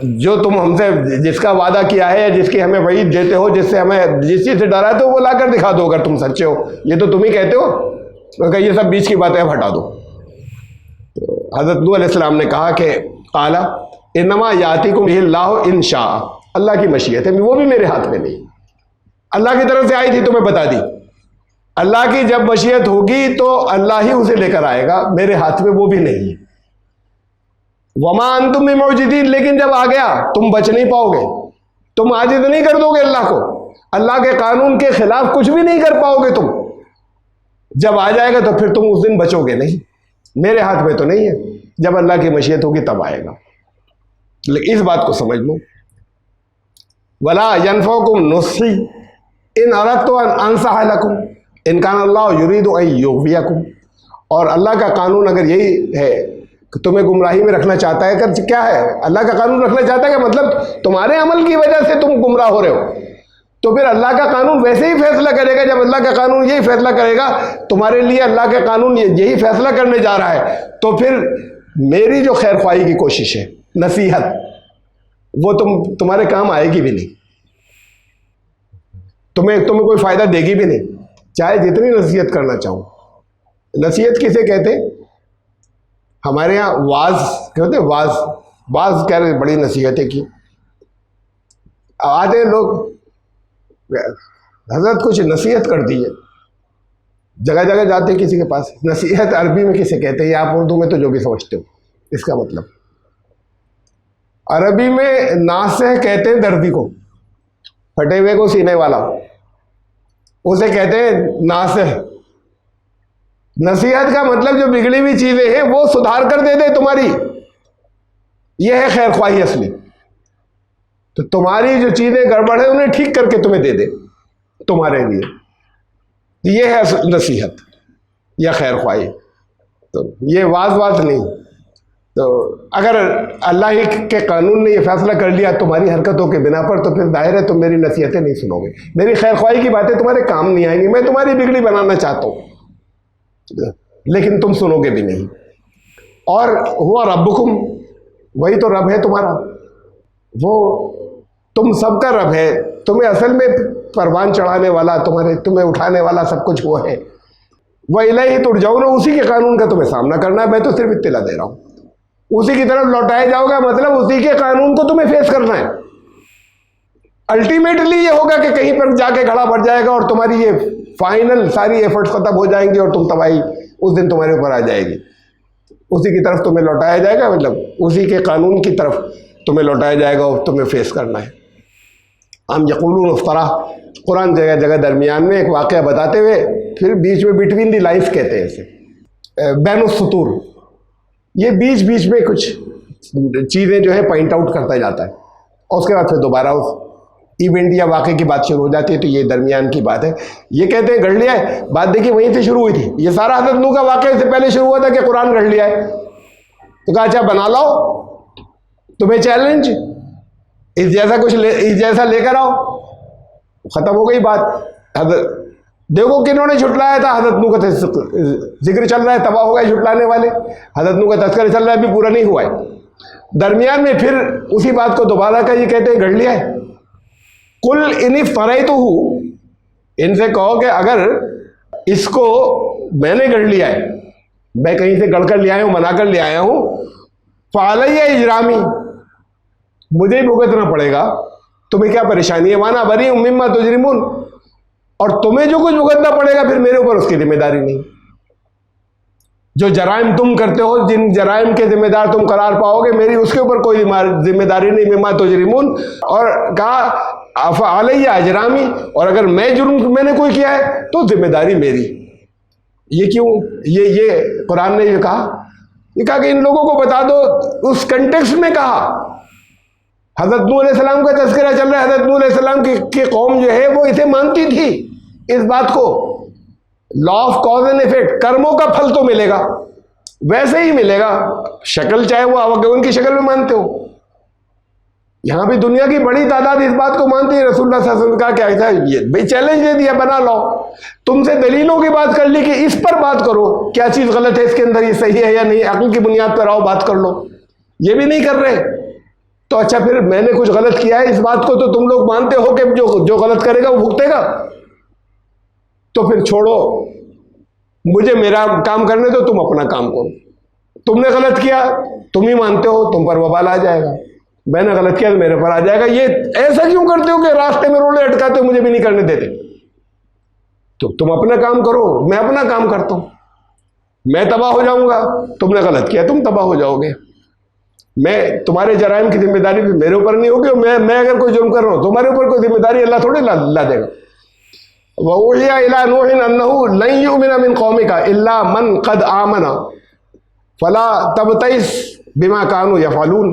जो तुम हमसे जिसका वादा किया है, या जिसकी हमें वईद देते हो, जिससे हमें जिस चीज़ से डराते हो, वो ला कर दिखा दो अगर तुम सच्चे हो। ये तो तुम ही कहते हो, तो ये सब बीच की बातें अब हटा दो। तो हज़रत नूह अलैहिस्सलाम ने कहा कि काला इन्नमा यातिकुम बिहिल्लाहु इन शाअ, अल्लाह की मशीयत है, वो भी मेरे हाथ में नहीं, अल्लाह की तरफ से आई थी तो मैं बता दी। अल्लाह की जब मशीयत होगी तो अल्लाह ही उसे लेकर आएगा, मेरे हाथ में वो भी नहीं है। वमा अंतुम बिमुजिदीन, लेकिन जब आ गया तुम बच नहीं पाओगे, तुम आजिज़ नहीं कर दोगे अल्लाह को, अल्लाह के कानून के खिलाफ कुछ भी नहीं कर पाओगे तुम। जब आ जाएगा तो फिर तुम उस दिन बचोगे नहीं, मेरे हाथ में तो नहीं है, जब अल्लाह की मशीयत होगी तब आएगा। लेकिन इस बात को समझ लो, वला यनफउकुम नुस्सी इन अरदतु अन अंसह लकुम इन कान अल्लाह युरीदु अन युग़वियकुम, और अल्लाह का कानून अगर यही है कि तुम्हें गुमराही में रखना चाहता है, कर क्या है, अल्लाह का कानून रखना चाहता है कि मतलब तुम्हारे अमल की वजह से तुम गुमराह हो रहे हो, तो फिर अल्लाह का कानून वैसे ही फैसला करेगा। जब अल्लाह का कानून यही फैसला करेगा, तुम्हारे लिए अल्लाह का कानून यही फैसला करने जा रहा है, तो फिर मेरी जो खैर ख्वाही की कोशिश है, नसीहत, वो तुम्हारे काम आएगी भी नहीं, तुम्हें कोई फायदा देगी भी नहीं, चाहे जितनी नसीहत करना चाहो। नसीहत किसे कहते हैं? हमारे यहाँ वाज कहते हैं, वाज कह रहे बड़ी नसीहतें की। आते लोग, हजरत कुछ नसीहत कर दी है, जगह जगह जाते हैं किसी के पास। नसीहत अरबी में किसे कहते हैं, या आप उर्दू में तो जो भी समझते हो इसका मतलब। अरबी में नासिह कहते हैं दर्दी को, फटे हुए को सीने वाला, उसे कहते हैं नासिह। नसीहत का मतलब जो बिगड़ी हुई चीजें हैं वो सुधार कर दे दे तुम्हारी, यह है खैर ख्वाही असली। तो तुम्हारी जो चीजें गड़बड़ है उन्हें ठीक करके तुम्हें दे दे तुम्हारे लिए, यह है नसीहत या खैर ख्वाही। तो ये वाज नहीं। तो अगर अल्लाह ही के कानून ने ये फैसला कर लिया तुम्हारी हरकतों के बिना पर, तो फिर जाहिर है तुम मेरी नसीहतें नहीं सुनोगे, मेरी खैर ख्वाही की बातें तुम्हारे काम नहीं आएंगी। मैं तुम्हारी बिगड़ी बनाना चाहता हूँ, लेकिन तुम सुनोगे भी नहीं। और हुआ रब्बुकुम, वही तो रब है तुम्हारा, वो तुम सबका रब है। तुम्हें असल में परवान चढ़ाने वाला, तुम्हें उठाने वाला सब कुछ वो है। वह इलैहि तुरजाऊन, उसी के कानून का तुम्हें सामना करना है। मैं तो सिर्फ इत्तिला दे रहा हूँ, उसी की तरफ लौटाए जाओगे, मतलब उसी के कानून को तुम्हें फेस करना है। अल्टीमेटली ये होगा कि कहीं पर जाके घड़ा बढ़ जाएगा और तुम्हारी ये फाइनल सारी एफर्ट्स खत्म हो जाएंगी और तुम तबाही उस दिन तुम्हारे ऊपर आ जाएगी। उसी की तरफ तुम्हें लौटाया जाएगा, मतलब उसी के कानून की तरफ तुम्हें लौटाया जाएगा और तुम्हें फेस करना है। हम यक़ूलून इफ्तरा, कुरान जगह जगह दरमियान में एक वाक़या बताते हुए फिर बीच में बिटवीन दी लाइन्स कहते हैं इसे, बैनुस सुतूर, ये बीच बीच में कुछ चीज़ें जो है पॉइंट आउट करता जाता है और उसके बाद फिर दोबारा उस इवेंट या वाक़े की बात शुरू हो जाती है। तो ये दरमियान की बात है। ये कहते हैं गढ़ लिया है, बात देखिए वहीं से शुरू हुई थी। ये सारा हज़रत नूह का वाक़या इससे पहले शुरू हुआ था कि कुरान गढ़ लिया है। तो कहा अच्छा बना लाओ, तुम्हें चैलेंज, इस जैसा लेकर आओ। ख़त्म हो गई बात। हज़रत देखो किन्होंने झुटलाया था, हज़रत नूह का जिक्र चल रहा है, तबाह हो गए झुटलाने वाले। हज़रत नूह का तज़किरा चल रहा है, अभी पूरा नहीं हुआ है। दरमियान में फिर उसी बात को दोबारा का ये कहते हैं गढ़ लिया है। कुल इन इफ्तरैतुहु, इनसे कहो कि अगर इसको मैंने गढ़ लिया है, मैं कहीं से गढ़ कर ले आया हूँ, बना कर ले आया हूँ, फ़अलैया इजरामी, मुझे ही भुगतना पड़ेगा। तुम्हें क्या परेशानी है? वाना बरीउम मिम्मा तुजरिमून, और तुम्हें जो कुछ भुगतना पड़ेगा फिर मेरे ऊपर उसकी जिम्मेदारी नहीं। जो जराइम तुम करते हो, जिन जराइम के जिम्मेदार तुम करार पाओगे, मेरी उसके ऊपर कोई जिम्मेदारी नहीं। मिम्मा तुजरिमून, और कहा फ़अलैया अजरामी, और अगर मैं जुर्म मैंने कोई किया है तो जिम्मेदारी मेरी। ये क्यों? ये कुरान ने ये कहा कि इन लोगों को बता दो, उस कंटेक्स्ट में कहा। हज़रत नूह अलैहिस्सलाम का तज़किरा चल रहा है। हज़रत नूह अलैहिस्सलाम की कौम जो है वो इसे मानती थी, इस बात को, law of cause and effect, कर्मों का फल तो मिलेगा, वैसे ही मिलेगा, शक्ल चाहे वो उनकी शक्ल में मानते हो। यहां भी दुनिया की बड़ी तादाद इस बात को मानती है। रसूलुल्लाह सल्लल्लाहु अलैहि वसल्लम का क्या ऐसा ये भाई चैलेंज दे दिया, बना लो। तुमसे दलीलों की बात कर ली कि इस पर बात करो, क्या चीज गलत है इसके अंदर, ये सही है या नहीं, अक्ल की बुनियाद पर आओ बात कर लो। ये भी नहीं कर रहे तो अच्छा फिर मैंने कुछ गलत किया है, इस बात को तो तुम लोग मानते हो कि जो गलत करेगा वो भुगतेगा। तो फिर छोड़ो, मुझे मेरा काम करने दो, तुम अपना काम करो। तुमने गलत किया, तुम ही मानते हो, तुम पर वबाल आ जाएगा। मैंने गलत किया तो मेरे पर आ जाएगा। ये ऐसा क्यों करते हो कि रास्ते में रोड़े अटकाते हो, मुझे भी नहीं करने देते? तो तुम अपना काम करो, मैं अपना काम करता हूं। मैं तबाह हो जाऊंगा, तुमने गलत किया, तुम तबाह हो जाओगे। मैं तुम्हारे जराइम की जिम्मेदारी भी मेरे ऊपर नहीं होगी। मैं अगर कोई जुर्म कर रहा हूं, तुम्हारे ऊपर कोई जिम्मेदारी अल्लाह थोड़ी ला देगा। वऊहिया इला नूहिन अन्नहु लन युमिना मिन कौमिका इल्ला मन कद आमना फला तबतइस बिमा कानू यफअलून।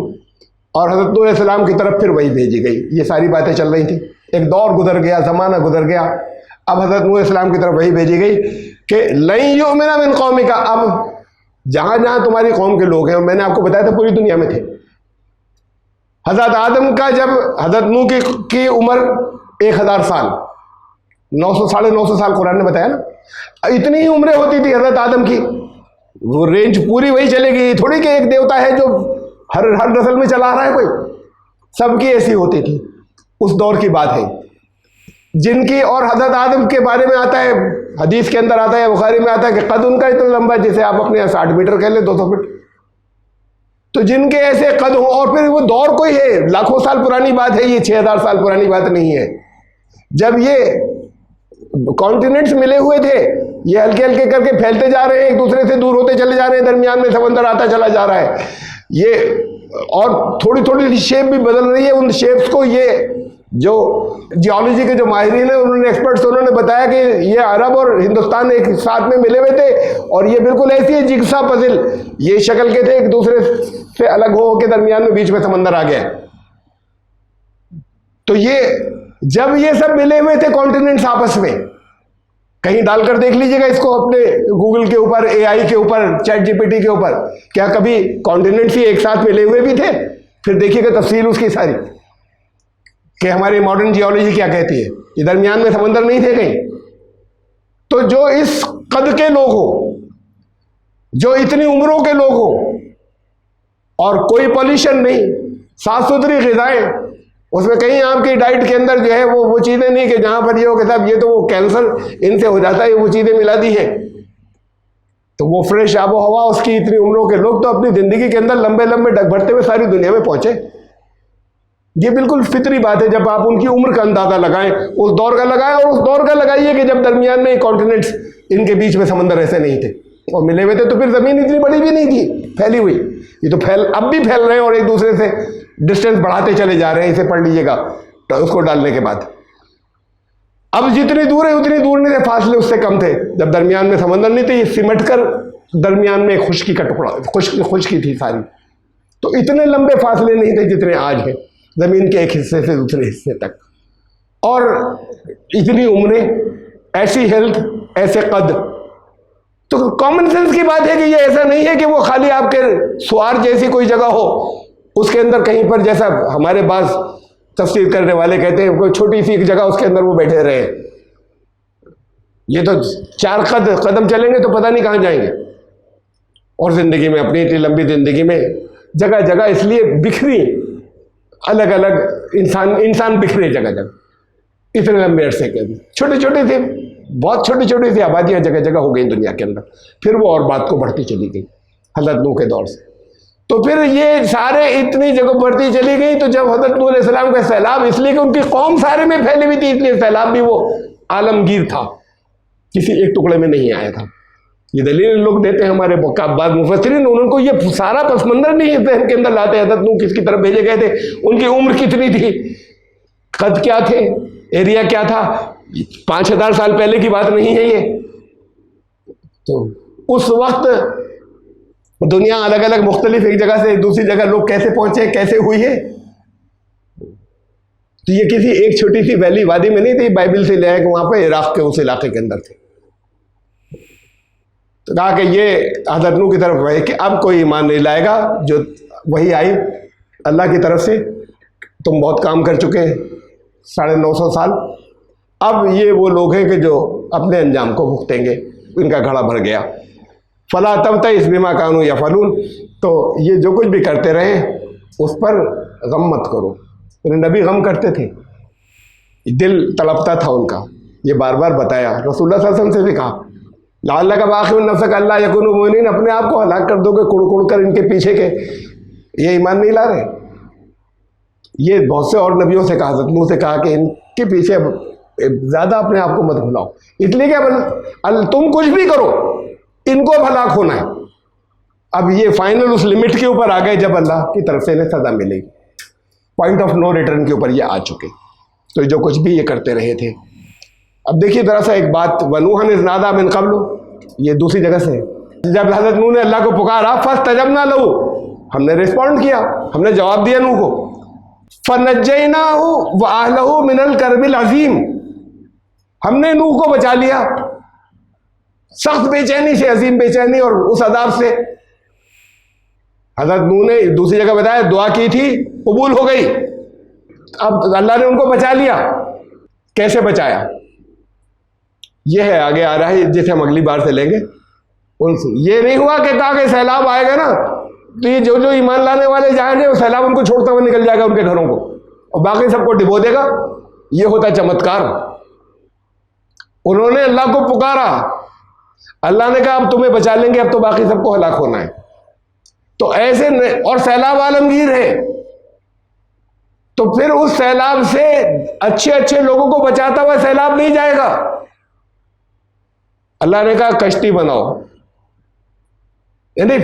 और हज़रत नूह अलैहिस्सलाम की तरफ फिर वही भेजी गई। ये सारी बातें चल रही थी, एक दौर गुजर गया, ज़माना गुजर गया। अब हज़रत नूह अलैहिस्सलाम की तरफ वही भेजी गई कि लन युमिना मिन कौमिका। अब जहां जहां तुम्हारी कौम के लोग हैं, और मैंने आपको बताया था पूरी दुनिया में थे। हज़रत आदम का जब हज़रत नूह की उम्र 1000 साल, 900 950 साल कुरान ने बताया ना। इतनी ही उम्रें होती थी हजरत आदम की, वो रेंज पूरी वही चलेगी। थोड़ी कि एक देवता है जो हर नस्ल में चला रहा है कोई, सबकी ऐसी होती थी, उस दौर की बात है जिनकी। और हजरत आदम के बारे में आता है, हदीस के अंदर आता है, बुखारी में आता है कि कद उनका इतना लंबा है जैसे आप अपने यहाँ 60 मीटर कह ले, 200 फीट। तो जिनके ऐसे कद हो, और फिर वो दौर कोई है, लाखों साल पुरानी बात है, ये 6000 साल पुरानी बात नहीं है। जब ये कॉन्टिनेंट्स मिले हुए थे, ये हल्के हल्के करके फैलते जा रहे हैं, एक दूसरे से दूर होते चले जा रहे हैं, दरमियान में समंदर आता चला जा रहा है ये, और थोड़ी थोड़ी सी शेप भी बदल रही है। उन शेप्स को ये जो जियोलॉजी के जो माहिरीन है, उन्होंने एक्सपर्ट्स, उन्होंने बताया कि ये अरब और हिंदुस्तान एक साथ में मिले हुए थे, और ये बिल्कुल ऐसी है जिग्सा पजल, ये शक्ल के थे, एक दूसरे से अलग हो के दरमियान में बीच में समंदर आ गया। तो ये जब ये सब मिले हुए थे कॉन्टिनेंट्स आपस में, कहीं डालकर देख लीजिएगा इसको अपने गूगल के ऊपर, AI के ऊपर, चैट GPT के ऊपर, क्या कभी कॉन्टिनेंट्स ही एक साथ मिले हुए भी थे? फिर देखिएगा तफसील उसकी सारी कि हमारी मॉडर्न जियोलॉजी क्या कहती है, ये दरमियान में समंदर नहीं थे कहीं। तो जो इस कद के लोग हो, जो इतनी उम्रों के लोग हो, और कोई पॉल्यूशन नहीं, साफ सुथरी ग़िज़ाएं, उसमें कहीं आपकी डाइट के अंदर जो है वो चीज़ें नहीं कि जहां पर ये हो कि साहब ये तो वो कैंसर इनसे हो जाता है, वो चीज़ें मिला दी हैं। तो वो फ्रेश आबो हवा, उसकी इतनी उम्रों के लोग तो अपनी ज़िंदगी के अंदर लंबे लंबे डग भरते हुए सारी दुनिया में पहुंचे। ये बिल्कुल फितरी बात है। जब आप उनकी उम्र का अंदाजा लगाएं, उस दौर का लगाएं, और उस दौर का लगाइए कि जब दरमियान में कॉन्टिनेंट्स, इनके बीच में समंदर ऐसे नहीं थे और मिले हुए थे, तो फिर जमीन इतनी बड़ी भी नहीं थी फैली हुई। ये तो अब भी फैल रहे हैं और एक दूसरे से डिस्टेंस बढ़ाते चले जा रहे हैं। इसे पढ़ लीजिएगा तो उसको डालने के बाद, अब जितनी दूर है उतनी दूर नहीं थे, फासले उससे कम थे। जब दरमियान में समंदर नहीं थे, ये सिमट कर दरमियान में खुश्की का टुकड़ा, खुश्की थी सारी। तो इतने लंबे फासले नहीं थे जितने आज हैं, जमीन के एक हिस्से से दूसरे हिस्से तक। और इतनी उम्रें, ऐसी हेल्थ, ऐसे कद। तो कॉमन सेंस की बात है कि ये ऐसा नहीं है कि वो खाली आपके सुआर जैसी कोई जगह हो, उसके अंदर कहीं पर, जैसा हमारे पास तफसीर करने वाले कहते हैं, कोई छोटी सी एक जगह उसके अंदर वो बैठे रहे। ये तो 4 कदम चलेंगे तो पता नहीं कहां जाएंगे। और जिंदगी में, अपनी इतनी लंबी जिंदगी में जगह जगह इसलिए बिखरी, अलग अलग इंसान बिखरे जगह जगह, इतने लंबे अरसे के। छोटे छोटे थे, बहुत छोटी छोटी सी आबादियां जगह जगह हो गई दुनिया के अंदर। फिर वो और बात को बढ़ती चली गई हजरत नूह के दौर से। तो फिर ये सारे इतनी जगह बढ़ती चली गई। तो जब हजरत नूह अलैहिस्सलाम का सैलाब, इसलिए कि उनकी कौम सारे में फैली हुई थी, इसलिए सैलाब भी वो आलमगीर था, किसी एक टुकड़े में नहीं आया था। ये दलील लोग देते हैं हमारे बाद मुफस्सिरीन, उनको ये सारा पसमंदर नहीं है के अंदर लाते। हजरत नूह किसकी तरफ भेजे गए थे, उनकी उम्र कितनी थी, कद क्या थे, एरिया क्या था, 5000 साल पहले की बात नहीं है ये। तो उस वक्त दुनिया अलग अलग मुख्तलिफ, एक जगह से दूसरी जगह लोग कैसे पहुंचे, कैसे हुई है। तो ये किसी एक छोटी सी वैली वादी में नहीं थी, बाइबल से ले आए कि वहां पर इराक के उस इलाके के अंदर थे। तो कहा कि ये हजरत नूह की तरफ है कि अब कोई ईमान नहीं लाएगा, जो वही आई अल्लाह की तरफ से, तुम बहुत काम कर चुके हैं 950 साल, अब ये वो लोग हैं कि जो अपने अंजाम को भुगतेंगे, इनका घड़ा भर गया। फला तब इस बीमा कानू या फलून, तो ये जो कुछ भी करते रहे उस पर गम मत करो। नबी गम करते थे, दिल तड़पता था उनका, ये बार बार बताया। रसूलुल्लाह सल्लल्लाहु अलैहि वसल्लम से भी कहा, लाल्ला का बाखिर नफ्सक अल्लाह यकुनु मुमिनीन, अपने आप को हलाक कर दोगे कुड़ कुड़ कर इनके पीछे के, ये ईमान नहीं ला रहे। ये बहुत से और नबियों से कहा, हज़रत नूह से कहा कि इनके पीछे ज़्यादा अपने आप को मत भुलाओ, इसलिए क्या तुम कुछ भी करो इनको अब हलाक होना है। अब ये फाइनल उस लिमिट के ऊपर आ गए जब अल्लाह की तरफ से इन्हें सजा मिलेगी, पॉइंट ऑफ नो रिटर्न के ऊपर ये आ चुके। तो जो कुछ भी ये करते रहे थे। अब देखिए जरा सा एक बात, वनूहन इज़ नादा मिन क़ब्ल, ये दूसरी जगह से, जब हज़रत नूह ने अल्लाह को पुकारा, फस्तजबना लहू, हमने रिस्पॉन्ड किया, हमने जवाब दिया नूह को। फनज्जयनाहु व अहलहु मिनल कर्बिल अज़ीम, हमने नूह को बचा लिया सख्त बेचैनी से, अजीम बेचैनी और उस अदाब से। हजरत नूह ने दूसरी जगह बताया दुआ की थी, कबूल हो गई, अब अल्लाह ने उनको बचा लिया। कैसे बचाया, ये है आगे आ रहा है, जिसे हम अगली बार से लेंगे उनसे। ये नहीं हुआ कि कहा कि सैलाब आएगा ना तो ये जो जो ईमान लाने वाले जाएंगे वो सैलाब उनको छोड़ता हुआ निकल जाएगा उनके घरों को और बाकी सबको डिबो देगा। ये होता चमत्कार। उन्होंने अल्लाह को पुकारा, अल्लाह ने कहा अब तुम्हें बचा लेंगे, अब तो बाकी सबको हलाक होना है। तो ऐसे और सैलाब आलमगीर है, तो फिर उस सैलाब से अच्छे अच्छे लोगों को बचाता हुआ सैलाब नहीं जाएगा। अल्लाह ने कहा कश्ती बनाओ, यानी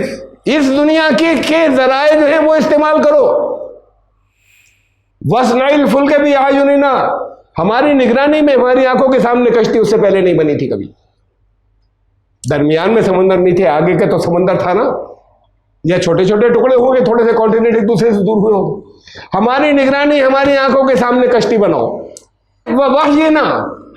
इस दुनिया के जराए जो है वो इस्तेमाल करो। वसनाइल फुल के भी आयुनिना, हमारी निगरानी में हमारी आंखों के सामने कश्ती उससे पहले नहीं बनी थी कभी। दरमियान में समंदर नहीं थे, आगे का तो समंदर था ना, या छोटे छोटे टुकड़े हो गए, थोड़े से कॉन्टिनेंट एक दूसरे से दूर हुए हो। हमारी निगरानी, हमारी आंखों के सामने कश्ती बनाओ, वही ना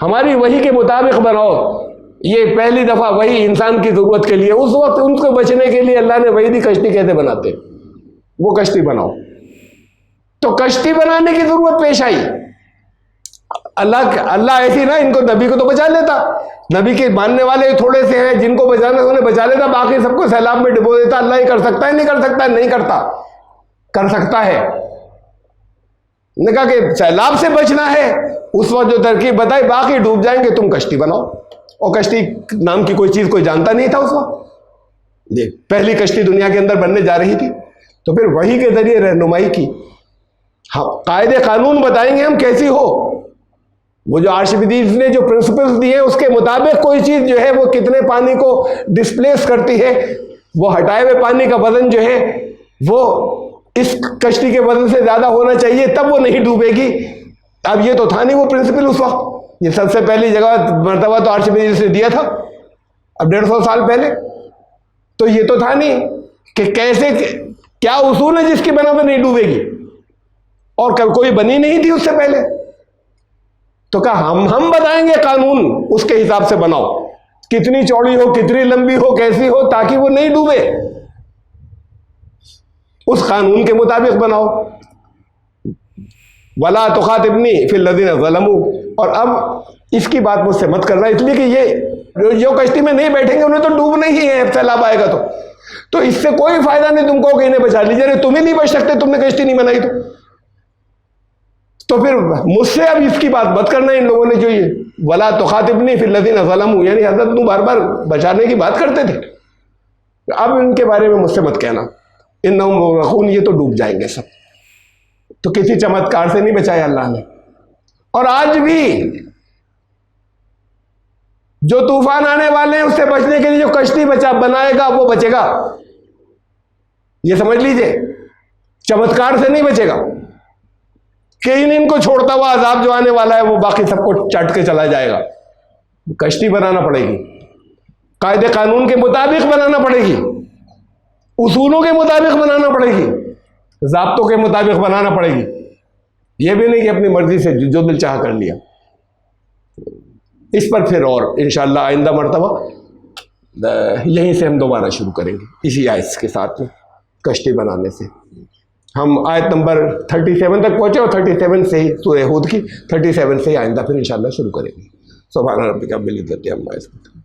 हमारी वही के मुताबिक बनाओ। ये पहली दफा वही इंसान की जरूरत के लिए, उस वक्त उनको बचने के लिए अल्लाह ने वही दी। कश्ती कैसे बनाते, वो कश्ती बनाओ। तो कश्ती बनाने की जरूरत पेश आई। अल्लाह ऐसी ना, इनको नबी को तो बचा लेता, नबी के मानने वाले थोड़े से हैं जिनको बचाना उन्हें बचा लेता, बाकी सबको सैलाब में डुबो देता। अल्लाह ही कर सकता है, नहीं कर सकता है, नहीं करता, कर सकता है। ने कहा कि सैलाब से बचना है, उस वक्त जो तरकीब बताई, बाकी डूब जाएंगे, तुम कश्ती बनाओ। और कश्ती नाम की कोई चीज कोई जानता नहीं था उस वक्त, ये पहली कश्ती दुनिया के अंदर बनने जा रही थी। तो फिर वही के जरिए रहनुमाई की, हाँ कायदे कानून बताएंगे हम कैसी हो, वो जो आर्शिबिदीस ने जो प्रिंसिपल्स दिए उसके मुताबिक कोई चीज जो है वो कितने पानी को डिस्प्लेस करती है, वो हटाए हुए पानी का वजन जो है वो इस कश्ती के वजन से ज्यादा होना चाहिए, तब वो नहीं डूबेगी। अब ये तो था नहीं वो प्रिंसिपल उस वक्त, ये सबसे पहली जगह मर्तबा तो आर्शिबिदीस ने दिया था अब 150 साल पहले। तो ये तो था नहीं कि कैसे क्या उसूल है जिसकी बना पर नहीं डूबेगी, और कल कोई बनी नहीं थी उससे पहले। तो कहा हम बताएंगे कानून, उसके हिसाब से बनाओ, कितनी चौड़ी हो, कितनी लंबी हो, कैसी हो, ताकि वो नहीं डूबे, उस कानून के मुताबिक बनाओ। वला तुखातिबनी फिल लज़ीना ज़लमू, और अब इसकी बात मुझसे मत करना, इसलिए कि ये जो कश्ती में नहीं बैठेंगे उन्हें तो डूबना ही है, सैलाब आएगा तो इससे कोई फायदा नहीं तुमको कि इन्हें बचा लीजिए, तुम ही नहीं बच सकते, तुमने कश्ती नहीं बनाई तो फिर मुझसे अब इसकी बात मत करना। इन लोगों ने जो ये वला तुखातिबनी फिल लज़ीना ज़लमू, यानी हजरत तुम बार बार बचाने की बात करते थे, अब इनके बारे में मुझसे मत कहना, इन्नहुम मुग़रक़ून, ये तो डूब जाएंगे सब। तो किसी चमत्कार से नहीं बचाया अल्लाह ने। और आज भी जो तूफान आने वाले हैं उससे बचने के लिए जो कश्ती बनाएगा वो बचेगा, ये समझ लीजिए, चमत्कार से नहीं बचेगा कि इनको छोड़ता हुआ अजाब जो आने वाला है वो बाकी सबको चाट के चला जाएगा। कश्ती बनाना पड़ेगी, कायदे कानून के मुताबिक बनाना पड़ेगी, उसूलों के मुताबिक बनाना पड़ेगी, ज़ाब्तों के मुताबिक बनाना पड़ेगी। यह भी नहीं कि अपनी मर्जी से जो दिल चाह कर लिया। इस पर फिर और इंशाअल्लाह आइंदा मर्तबा यहीं से हम दोबारा शुरू करेंगे, इसी आयत के साथ में कश्ती बनाने से। हम आयत नंबर 37 तक पहुंचे और 37 से ही सूरह हूद की 37 से ही आइंदा फिर इंशाअल्लाह शुरू करेंगे। सुभान रब्बिका रब्बिल इज्जति अम्मा यसिफून।